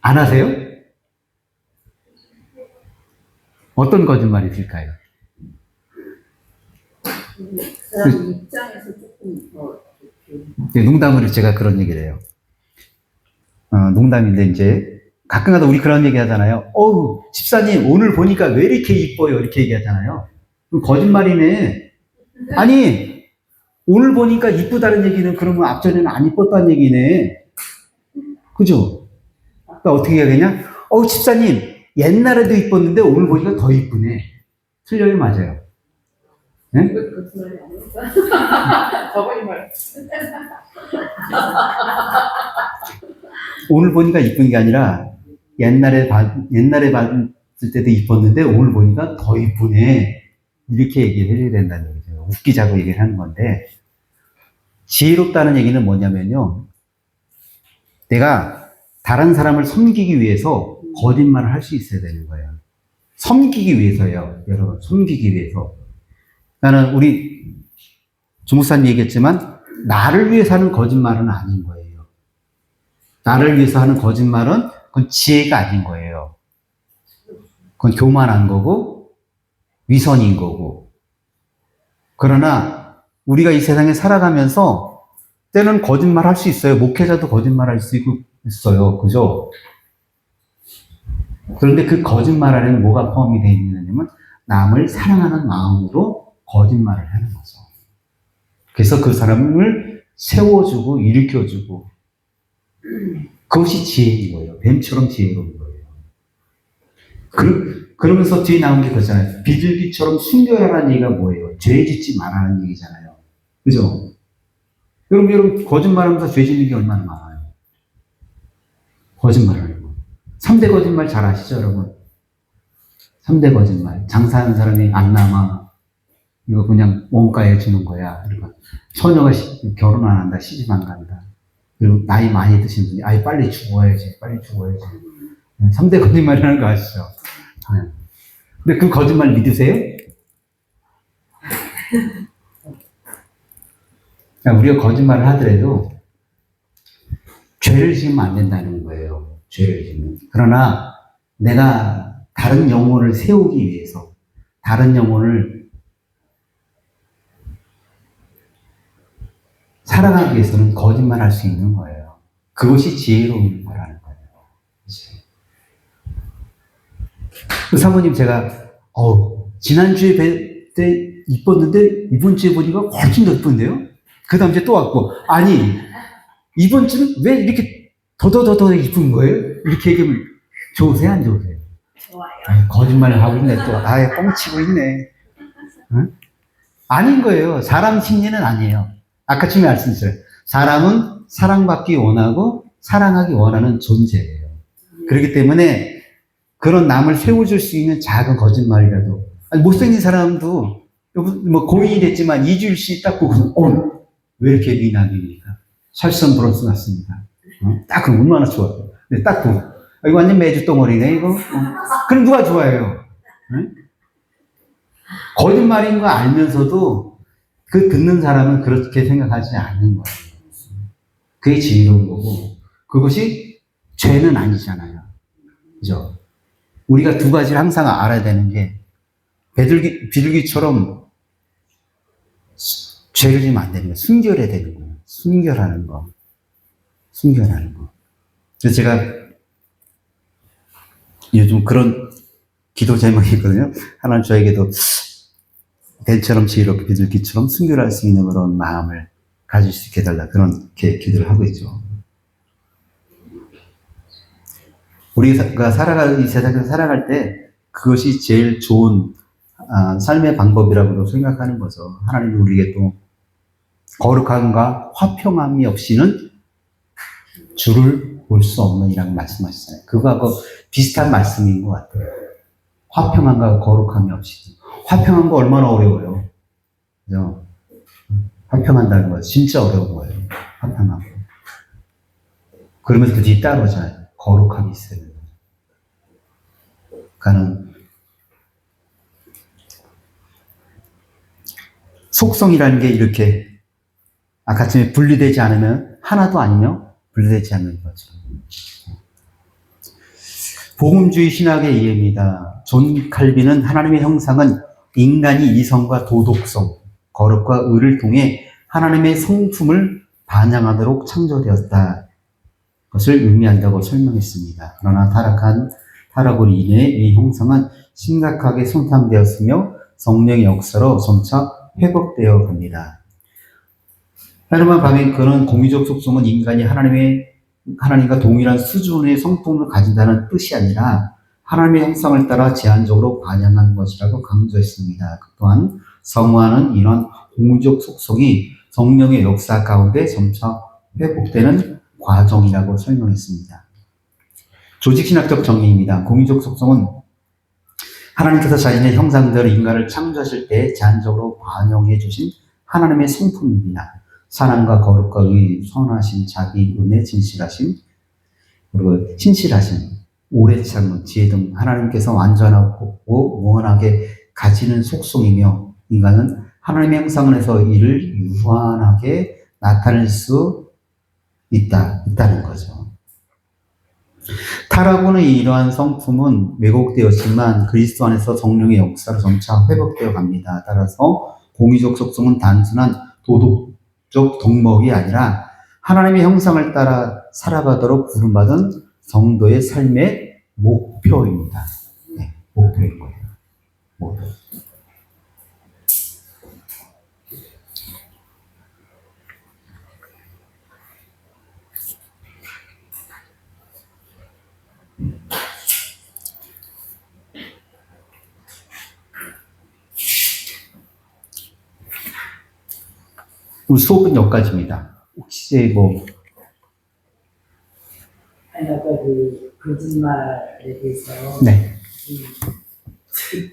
안 하세요? 어떤 거짓말이 있을까요? 사람 입장에서 조금 더 농담으로 제가 그런 얘기를 해요. 농담인데 이제 가끔가다 우리 그런 얘기 하잖아요. 어우, 집사님 오늘 보니까 왜 이렇게 이뻐요? 이렇게 얘기하잖아요. 그럼 거짓말이네. 아니, 오늘 보니까 이쁘다는 얘기는 그러면 앞전에는 안 이뻤다는 얘기네. 그죠? 그러니까 어떻게 해야 되냐? 어우, 집사님 옛날에도 이뻤는데 오늘 보니까 더 이쁘네. 틀려요, 맞아요? 네? 이거 거짓말이 아니니까. 거짓말. 오늘 보니까 이쁜 게 아니라 옛날에 봤을 때도 이뻤는데 오늘 보니까 더 이쁘네. 이렇게 얘기를 해줘야 된다는 얘기죠. 웃기자고 얘기를 하는 건데, 지혜롭다는 얘기는 뭐냐면요. 내가 다른 사람을 섬기기 위해서 거짓말을 할 수 있어야 되는 거예요. 섬기기 위해서요. 여러분, 섬기기 위해서. 나는 우리 주목사님 얘기했지만 나를 위해서 하는 거짓말은 아닌 거예요. 나를 위해서 하는 거짓말은 그건 지혜가 아닌 거예요. 그건 교만한 거고 위선인 거고. 그러나 우리가 이 세상에 살아가면서 때는 거짓말 할 수 있어요. 목회자도 거짓말 할 수 있어요. 그죠? 그런데 그 거짓말 안에는 뭐가 포함이 되어 있느냐면 남을 사랑하는 마음으로 거짓말을 하는 거죠. 그래서 그 사람을 세워주고 일으켜주고 그것이 지혜인 거예요. 뱀처럼 지혜로운 거예요. 그러면서 뒤에 나온 게 그렇잖아요. 비둘기처럼 순결하라는 얘기가 뭐예요? 죄 짓지 말라는 얘기잖아요. 그죠? 여러분 거짓말하면서 죄 짓는 게 얼마나 많아요. 거짓말하는 거. 3대 거짓말 잘 아시죠, 여러분? 3대 거짓말. 장사하는 사람이 안 남아. 이거 그냥 원가에 주는 거야. 그러니까 처녀가 결혼 안 한다, 시집 안 간다. 그리고 나이 많이 드신 분이 아예 빨리 죽어야지, 빨리 죽어야지. 3대 거짓말이라는 거 아시죠? 근데 그 거짓말 믿으세요? 우리가 거짓말을 하더라도 죄를 지으면 안 된다는 거예요. 죄를 지으면. 그러나 내가 다른 영혼을 세우기 위해서, 다른 영혼을 살아가기 위해서는 거짓말 할 수 있는 거예요. 그것이 지혜로운 거라는 거예요. 그 사모님 제가 지난주에 뵐 때 이뻤는데 이번 주에 보니까 훨씬 더 이쁜데요? 그 다음 주에 또 왔고, 아니 이번 주는 왜 이렇게 더더더더 이쁜 거예요? 이렇게 얘기하면 좋으세요? 안 좋으세요? 좋아요. 아이, 거짓말을 하고 있네 또. 아예 뻥치고 있네. 응? 아닌 거예요. 사람 심리는 아니에요. 아까 처음에 말씀드렸어요. 사람은 사랑받기 원하고 사랑하기 원하는 존재예요. 그렇기 때문에 그런 남을 세워줄 수 있는 작은 거짓말이라도, 아니, 못생긴 사람도 뭐 고민이 됐지만 이주일 딱 보고 왜 이렇게 미남입니까? 살선 브런스 같습니다. 딱 그럼 얼마나 좋아요. 근데 딱 보고 이거 완전 매주 덩어리네 이거. 그럼 누가 좋아해요? 응? 거짓말인 거 알면서도 그 듣는 사람은 그렇게 생각하지 않는 거예요. 그게 지혜로운 거고, 그것이 죄는 아니잖아요. 그죠? 우리가 두 가지를 항상 알아야 되는 게, 비둘기처럼 죄를 지면 안 되는 거예요. 순결해야 되는 거예요. 순결하는 거. 순결하는 거. 그래서 제가 요즘 그런 기도 제목이 있거든요. 하나님 저에게도 뱀처럼 지혜롭게 비둘기처럼 순결할 수 있는 그런 마음을 가질 수 있게 해달라. 그렇게 기도를 하고 있죠. 우리가 이 세상에서 살아갈 때 그것이 제일 좋은 삶의 방법이라고 생각하는 거죠. 하나님이 우리에게 또 거룩함과 화평함이 없이는 주를 볼 수 없는 이라고 말씀하시잖아요. 그거하고 비슷한 말씀인 것 같아요. 화평함과 거룩함이 없이. 화평한 거 얼마나 어려워요. 그죠? 화평한다는 거 진짜 어려운 거예요. 화평하고. 그러면서 그 뒤 따라오잖아요. 거룩함이 있어야 돼요. 그러니까는 속성이라는 게 이렇게 아까처럼 분리되지 않으면 하나도 아니며 분리되지 않는 거죠. 복음주의 신학의 이해입니다. 존 칼빈은 하나님의 형상은 인간이 이성과 도덕성, 거룩과 의를 통해 하나님의 성품을 반영하도록 창조되었다. 것을 의미한다고 설명했습니다. 그러나 타락으로 인해 이 형상은 심각하게 손상되었으며 성령의 역사로 점차 회복되어 갑니다. 하나님만 봐면 그런 공유적 속성은 인간이 하나님과 동일한 수준의 성품을 가진다는 뜻이 아니라 하나님의 형상을 따라 제한적으로 반영하는 것이라고 강조했습니다. 또한 성화는 이런 공유적 속성이 성령의 역사 가운데 점차 회복되는 과정이라고 설명했습니다. 조직신학적 정의입니다. 공유적 속성은 하나님께서 자신의 형상대로 인간을 창조하실 때 제한적으로 반영해 주신 하나님의 성품입니다. 사랑과 거룩과 의, 선하심, 자기, 은혜, 진실하심, 그리고 신실하심, 오래 참음, 지혜 등 하나님께서 완전하고 무한하게 가지는 속성이며 인간은 하나님의 형상 안에서 이를 유한하게 나타낼 수 있다는 거죠. 타락으로는 이러한 성품은 왜곡되었지만 그리스도 안에서 성령의 역사로 점차 회복되어 갑니다. 따라서 공의적 속성은 단순한 도덕적 덕목이 아니라 하나님의 형상을 따라 살아가도록 부름받은 성도의 삶의 목표입니다. 네, 목표인 거예요. 목표. 우리 수업은 여기까지입니다. 혹시 뭐 아니 아까 그 거짓말에 대해서 네.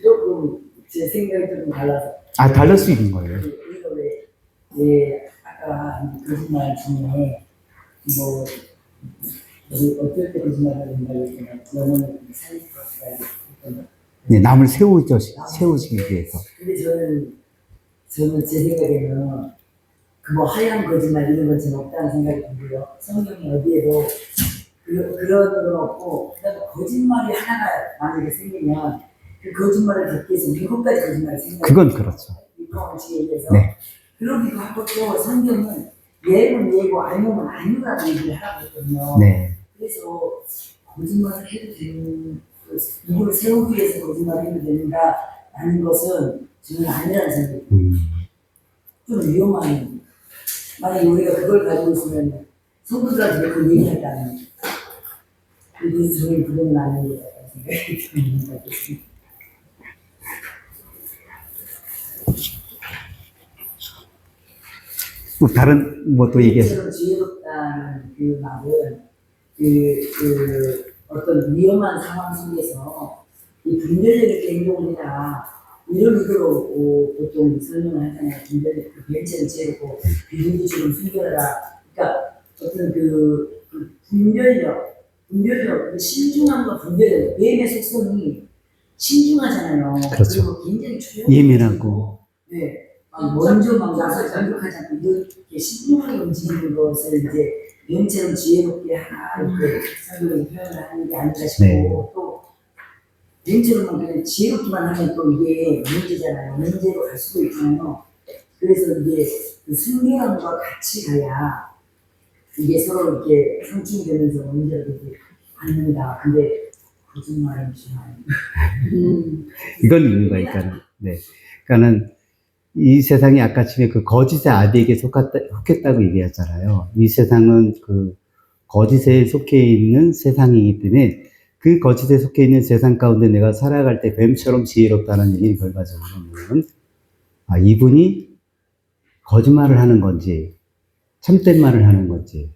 조금 제 생각이 조금 달라서 다를 수 있는 거예요. 이거 왜 아까 거짓말 중에 뭐 어떨 때 거짓말을 한다고 했잖아요. 너무 살릴 것 같아요. 네, 남을 세우시기 위해서. 근데 저는 제 생각에는 그 뭐 하얀 거짓말 이런 건 전혀 없다는 생각이 들고요. 성경이 어디에도 그런 건 없고, 그다음에 거짓말이 하나가 만약에 생기면 그 거짓말을 듣기 위해서 7가지 거짓말이 생겨요. 그건 그렇죠. 유통원칙에 의해서. 네. 그러기도 하고 또 성경은 예고는 예고 아니면 아니라는 얘기를 하고 있거든요. 네. 그래서 거짓말을 해도 되는, 누구를 세우기 위해서 거짓말을 해도 된다라는 것은 저는 아니라는 생각이 좀 위험한. 만약에 우리가 그걸 가지고 있으면 성도들한테 그 얘기를 했다면 그래서 저희 그건 아닌 것 같다는 생각이 듭니다. 또 다른 뭐 또 얘기해. 이처럼 지혜롭다는 그 말은 어떤 위험한 상황 속에서 이 분별력 있게 행동을 해라. 이런 의도로 보통 설명을 하잖아요. 분별력, 그 변체는 지혜롭고 비둘기처럼 숨겨라. 그러니까 어떤 분별력, 그 신중함과 분별력, 뱀의 속성이 신중하잖아요. 그렇죠. 그리고 굉장히 조용히 예민하고. 네. 먼저 막 나서 공격하지 않고 이렇게 신중하게 움직이는 것을 이제 변체로 지혜롭게 하나 이렇게 설명해서 표현을 하는 게 아닌가 싶고 네. 또 변체로만 그냥 지혜롭기만 하면 또 이게 문제잖아요. 문제로 갈 수도 있잖아요. 그래서 이게 그 순결함과 같이 가야 이게 서로 이렇게 상충이 되면서 문제가 되지 않는다. 근데 거짓말은 심한. 이건 이유가 있다는. 네. 그러니까는 이 세상이 아까 집에 그 거짓의 아비에게 속했다고 얘기했잖아요. 이 세상은 그 거짓에 속해 있는 세상이기 때문에 그 거짓에 속해 있는 세상 가운데 내가 살아갈 때 뱀처럼 지혜롭다는 얘기는 결과적으로는 이분이 거짓말을 하는 건지 참된 말을 하는 건지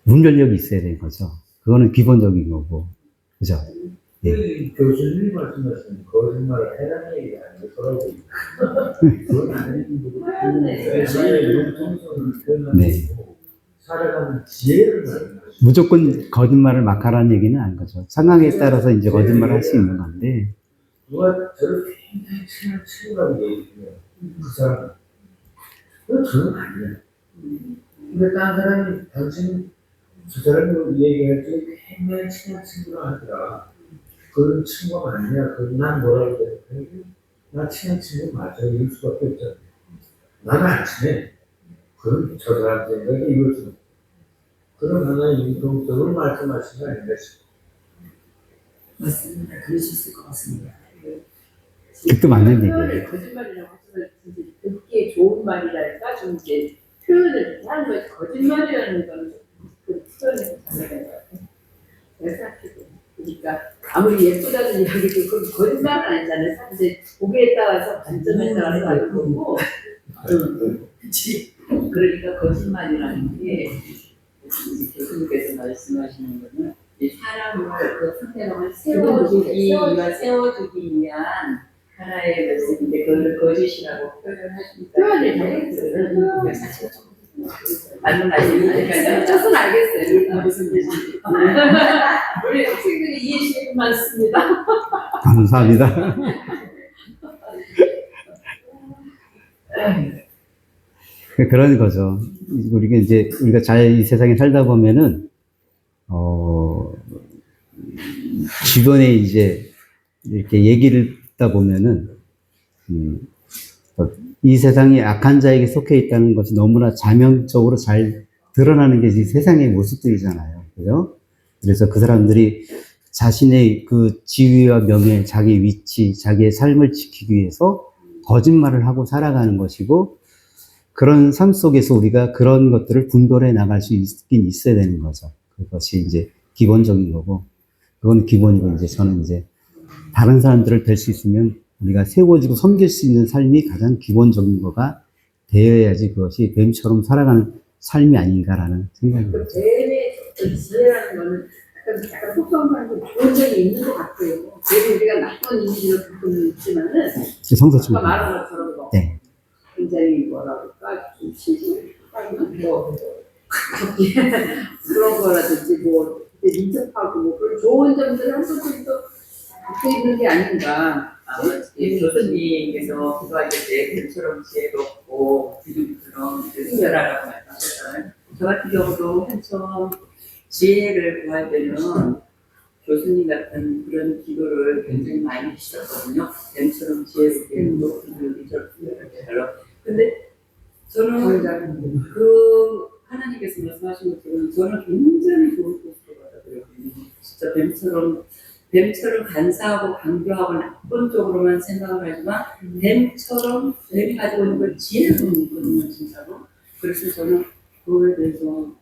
분별력이 있어야 되는 거죠. 그거는 기본적인 거고, 그죠? 예. 교수님이 말씀하신 거짓말을 해라는 얘기가 아니더라고요. 그건 아니고 사회의 융통성을 표현하고 네. 살아가는 지혜를 말하는 거죠. 무조건 거짓말을 막 하라는 얘기는 아닌 거죠. 상황에 따라서 이제 거짓말을 할 수 있는 건데. 누가 저를 굉장히 친한 친구라고 얘기해요. 그 사람은. 저는 아니에요. 근데 딴 사람이 당신 저 사람이 얘기할 때 굉장히 친한 친구라 하더라. 그런 친구가 아니야. 난 뭐라고 그래? 나 친한 친구 맞아. 이럴 수밖에 없잖아. 나는 안 친해. 그럼 저 사람 생각에 이럴 수 없어. 그럼 하나의 융통성을 말씀하신 거 아닌가 싶어. 맞습니다. 그럴 수 있을 것 같습니다. 그것도 맞는 얘기예요. 거짓말이라고 하시면 진짜 듣기에 좋은 말이랄까 좀 이제 표현을 하는 거지 거짓말이라는 거는 좀 그 표현을 잘해야 될 것 같아요. 제가 생각해도 그러니까 아무리 예쁘다는 이야기도 그 거짓말은 아니잖아요. 사실 보기에 따라서 관점에 따라서 다른 거고. 그치. 그러니까 거짓말이라는 게 교수님께서 말씀하시는 거는 이 사람을 그 상대방을 세워주기 위한 하나의 말씀인데 그걸 거짓이라고 표현하시니까 표현을 사실 맞는 말씀이니까 뜻은 알겠어요. 무슨 뜻인지. 우리 학생들이 이해시키면 많습니다. 감사합니다. 그런 거죠. 우리가 잘 이 세상에 살다 보면은, 주변에 이제 이렇게 얘기를 듣다 보면은, 이 세상에 악한 자에게 속해 있다는 것이 너무나 자명적으로 잘 드러나는 게 이 세상의 모습들이잖아요. 그죠? 그래서 그 사람들이 자신의 그 지위와 명예, 자기 위치, 자기의 삶을 지키기 위해서 거짓말을 하고 살아가는 것이고, 그런 삶 속에서 우리가 그런 것들을 분별해 나갈 수 있긴 있어야 되는 거죠. 그것이 이제 기본적인 거고, 그건 기본이고, 이제 저는 이제 다른 사람들을 뵐 수 있으면 우리가 세워지고 섬길 수 있는 삶이 가장 기본적인 거가 되어야지 그것이 뱀처럼 살아가는 삶이 아닌가라는 생각이 그 들죠. 뱀의 지혜라는 거는 약간 속성상도 좋은 점이 있는 것 같아요. 뱀이 우리가 나쁜 이미지로 갖고 있지만은 성서충. 아까 말한 것처럼 뭐 네. 굉장히 뭐라 그럴까 좀 신실하면 뭐 그런 거라든지 뭐 민첩하고 뭐 그런 좋은 점들을 한쪽도 갖고 있는 게 아닌가. 교수님께서 기도하실 때 뱀처럼 지혜롭고 기둥처럼 친절하라고 말씀하셨잖아요. 저 같은 경우도 한참 지혜를 구할 때는 교수님 같은 그런 기도를 굉장히 많이 했었거든요. 뱀처럼 지혜롭게 또 기둥처럼 별로. 근데 저는 그 하나님께서 말씀하신 것처럼 저는 굉장히 좋은 교수로 받아들였거든요. 진짜 뱀처럼 간사하고 강조하고 나쁜 쪽으로만 생각을 하지만 뱀이 가지고 있는 걸 지혜로 있거든요, 진짜로. 그래서 저는 그거에 대해서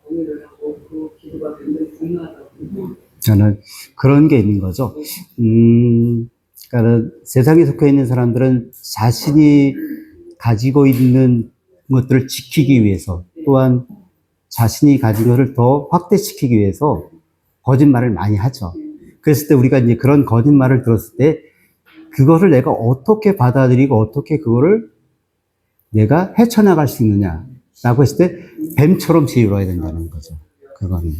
동의를 하고 그 기도가 굉장히 중요하다고. 저는 그런 게 있는 거죠. 그러니까 세상에 속해 있는 사람들은 자신이 가지고 있는 것들을 지키기 위해서 또한 자신이 가진 것을 더 확대시키기 위해서 거짓말을 많이 하죠. 그랬을 때 우리가 이제 그런 거짓말을 들었을 때 그거를 내가 어떻게 받아들이고 어떻게 그거를 내가 헤쳐나갈 수 있느냐라고 했을 때 뱀처럼 지혜로워야 된다는 거죠. 그거는.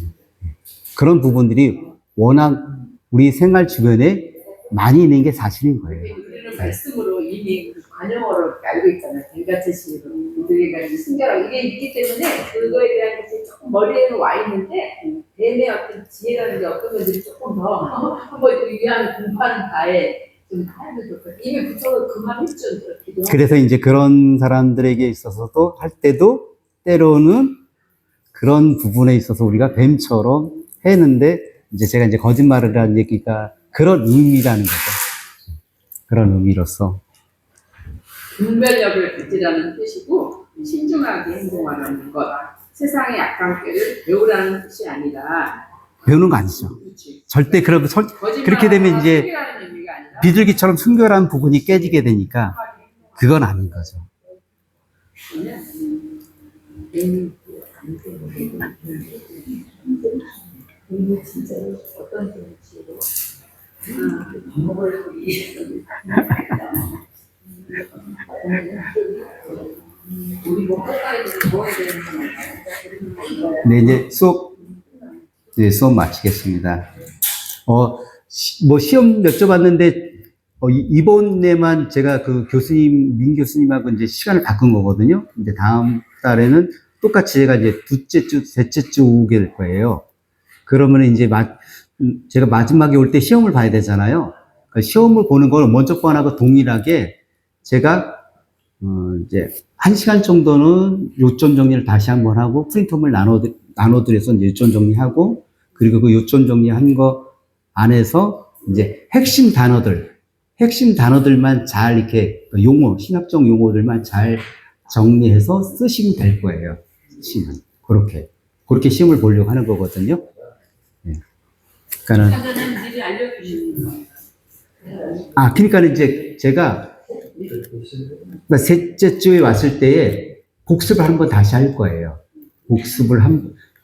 그런 부분들이 워낙 우리 생활 주변에 많이 있는 게 사실인 거예요. 우리는 말씀으로 이미 그 관용어를 알고 있잖아요. 뱀같은 식으로 우리가 이제 순결하고 이게 있기 때문에 그거에 대한 이제 조금 머리에는 와 있는데 뱀의 어떤 지혜라는 게 어떤 건지 조금 더 한번 위한 공부하는 바에 좀 하면 좋을 것 같아요. 이미 붙여서 그만했죠. 기도. 그래서 이제 그런 사람들에게 있어서도 할 때도 때로는 그런 부분에 있어서 우리가 뱀처럼 했는데 이제 제가 이제 거짓말을 하는 얘기가 그런 의미라는 거죠. 그런 의미로서. 분별력을 가지라는 뜻이고 신중하게 행동하라는 것. 세상의 악한 꾀를 배우라는 뜻이 아니라 배우는 거 아니죠. 그렇지. 절대 그렇게 되면 이제 숨기라는 의미가 아니라 비둘기처럼 순결한 부분이 깨지게 되니까 그건 아닌 거죠. 이게 진짜 어떤 정치로 방법을 우리 뭐 끝까지 배워야 되는 건 네, 수업 마치겠습니다. 뭐 시험 몇 점 봤는데, 이번에만 제가 그 민 교수님하고 이제 시간을 바꾼 거거든요. 근데 다음 달에는 똑같이 제가 이제 셋째 주 오게 될 거예요. 그러면 이제 제가 마지막에 올 때 시험을 봐야 되잖아요. 그 시험을 보는 걸 먼저 번하고 동일하게 제가, 이제 1시간 정도는 요점 정리를 다시 한번 하고 프린트홈을 나눠드려서 이제 요점 정리하고 그리고 그 요점 정리한 거 안에서 이제 핵심 단어들만 잘 이렇게 신학적 용어들만 잘 정리해서 쓰시면 될 거예요. 그렇게 시험을 보려고 하는 거거든요. 네. 그러니까는 미리 알려주시는 거예요. 그러니까 이제 제가 셋째 주에 왔을 때에 복습을 한번 다시 할 거예요.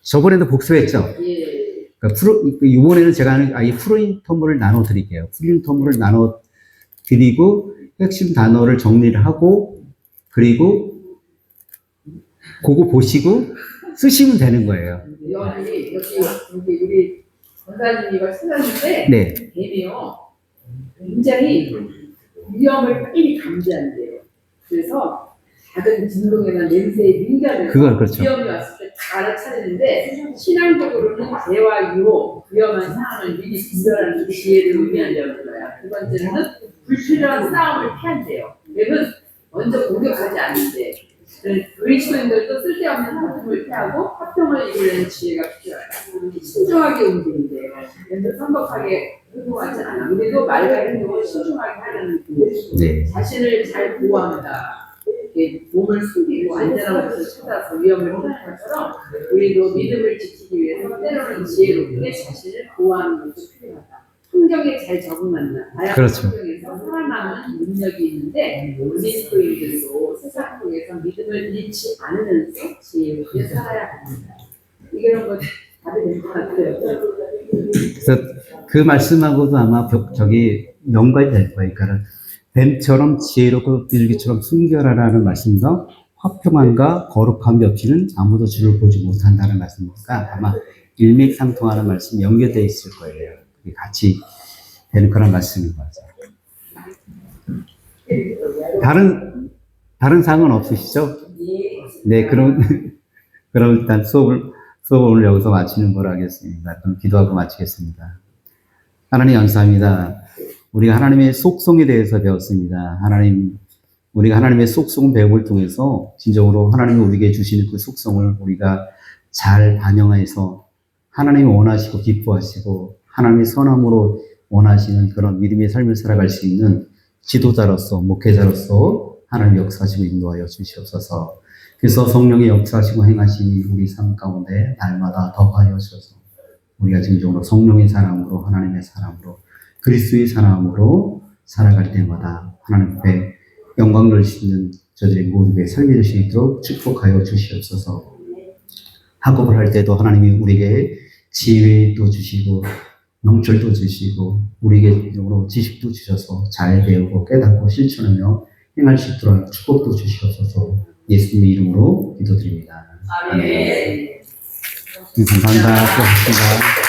저번에도 복습했죠? 예. 그러니까 이번에는 제가 아예 프로인 토모를 나눠 드릴게요. 프로인 토모를 나눠 드리고, 핵심 단어를 정리를 하고, 그리고 그거 보시고 쓰시면 되는 거예요. 여기 우리 권사님이가 쓰셨는데 네. 뱀이요 굉장히 위험을 빨리 감지한대요. 그래서 작은 진동이나 냄새에 민감해서 그건 그렇죠. 위험이 왔을 때 다 알아차리는데 신앙적으로는 재와 유혹, 위험한 상황을 미리 분별하는 지혜를 의미한다는 거야. 두 번째는 불필요한 싸움을 피한대요. 뱀은 먼저 공격하지 않는데 의심인들도 쓸데없는 다툼을 피하고 합동을 이루려는 지혜가 필요하다. 신중하게 움직인대요. 뱀도 성급하게 행동하지 않아. 우리도 말과 행동을 신중하게 하려는 네. 자신을 잘 보호합니다. 이렇게 몸을 숨기고 안전한 곳을 찾아서 위험을 피하는 것처럼 우리도 믿음을 지키기 위해서 때로는 지혜롭게 자신을 보호하는 것도 필요하다. 환경에 잘 적응한다. 다양한 그렇죠. 환경에서 살아남는 능력이 있는데 그리스도인들도 세상 속에서 믿음을 잃지 않으면서 지혜롭게 살아야 합니다. 이런 거 답이 될 것 같아요. 그래서 그 말씀하고도 아마 연관이 될 거예요. 그러니까 뱀처럼 지혜롭고 비둘기처럼 순결하라는 말씀과 화평함과 거룩함이 없이는 아무도 주를 보지 못한다는 말씀과 아마 일맥상통하는 말씀이 연결되어 있을 거예요. 그게 같이 되는 그런 말씀인 것 같아요. 다른 사항은 없으시죠? 네, 그럼 일단 수업을 오늘 여기서 마치는 걸로 하겠습니다. 그럼 기도하고 마치겠습니다. 하나님 감사합니다. 우리가 하나님의 속성에 대해서 배웠습니다. 우리가 하나님의 속성을 배움을 통해서 진정으로 하나님이 우리에게 주시는 그 속성을 우리가 잘 반영해서 하나님이 원하시고 기뻐하시고 하나님의 선함으로 원하시는 그런 믿음의 삶을 살아갈 수 있는 지도자로서 목회자로서 하나님 역사하시고 인도하여 주시옵소서. 그래서 성령의 역사하시고 행하시니 우리 삶 가운데 날마다 더하여 주셔서 우리가 진정으로 성령의 사람으로 하나님의 사람으로 그리스도의 사람으로 살아갈 때마다 하나님 앞에 영광을 주시는 저들의 모두의 삶이 될 수 있도록 축복하여 주시옵소서. 학업을 할 때도 하나님이 우리에게 지혜도 주시고 명철도 주시고 우리에게 지식도 주셔서 잘 배우고 깨닫고 실천하며 행할 수 있도록 축복도 주시옵소서. 예수님의 이름으로 기도드립니다. 아멘. 감사합니다. 수고하셨습니다.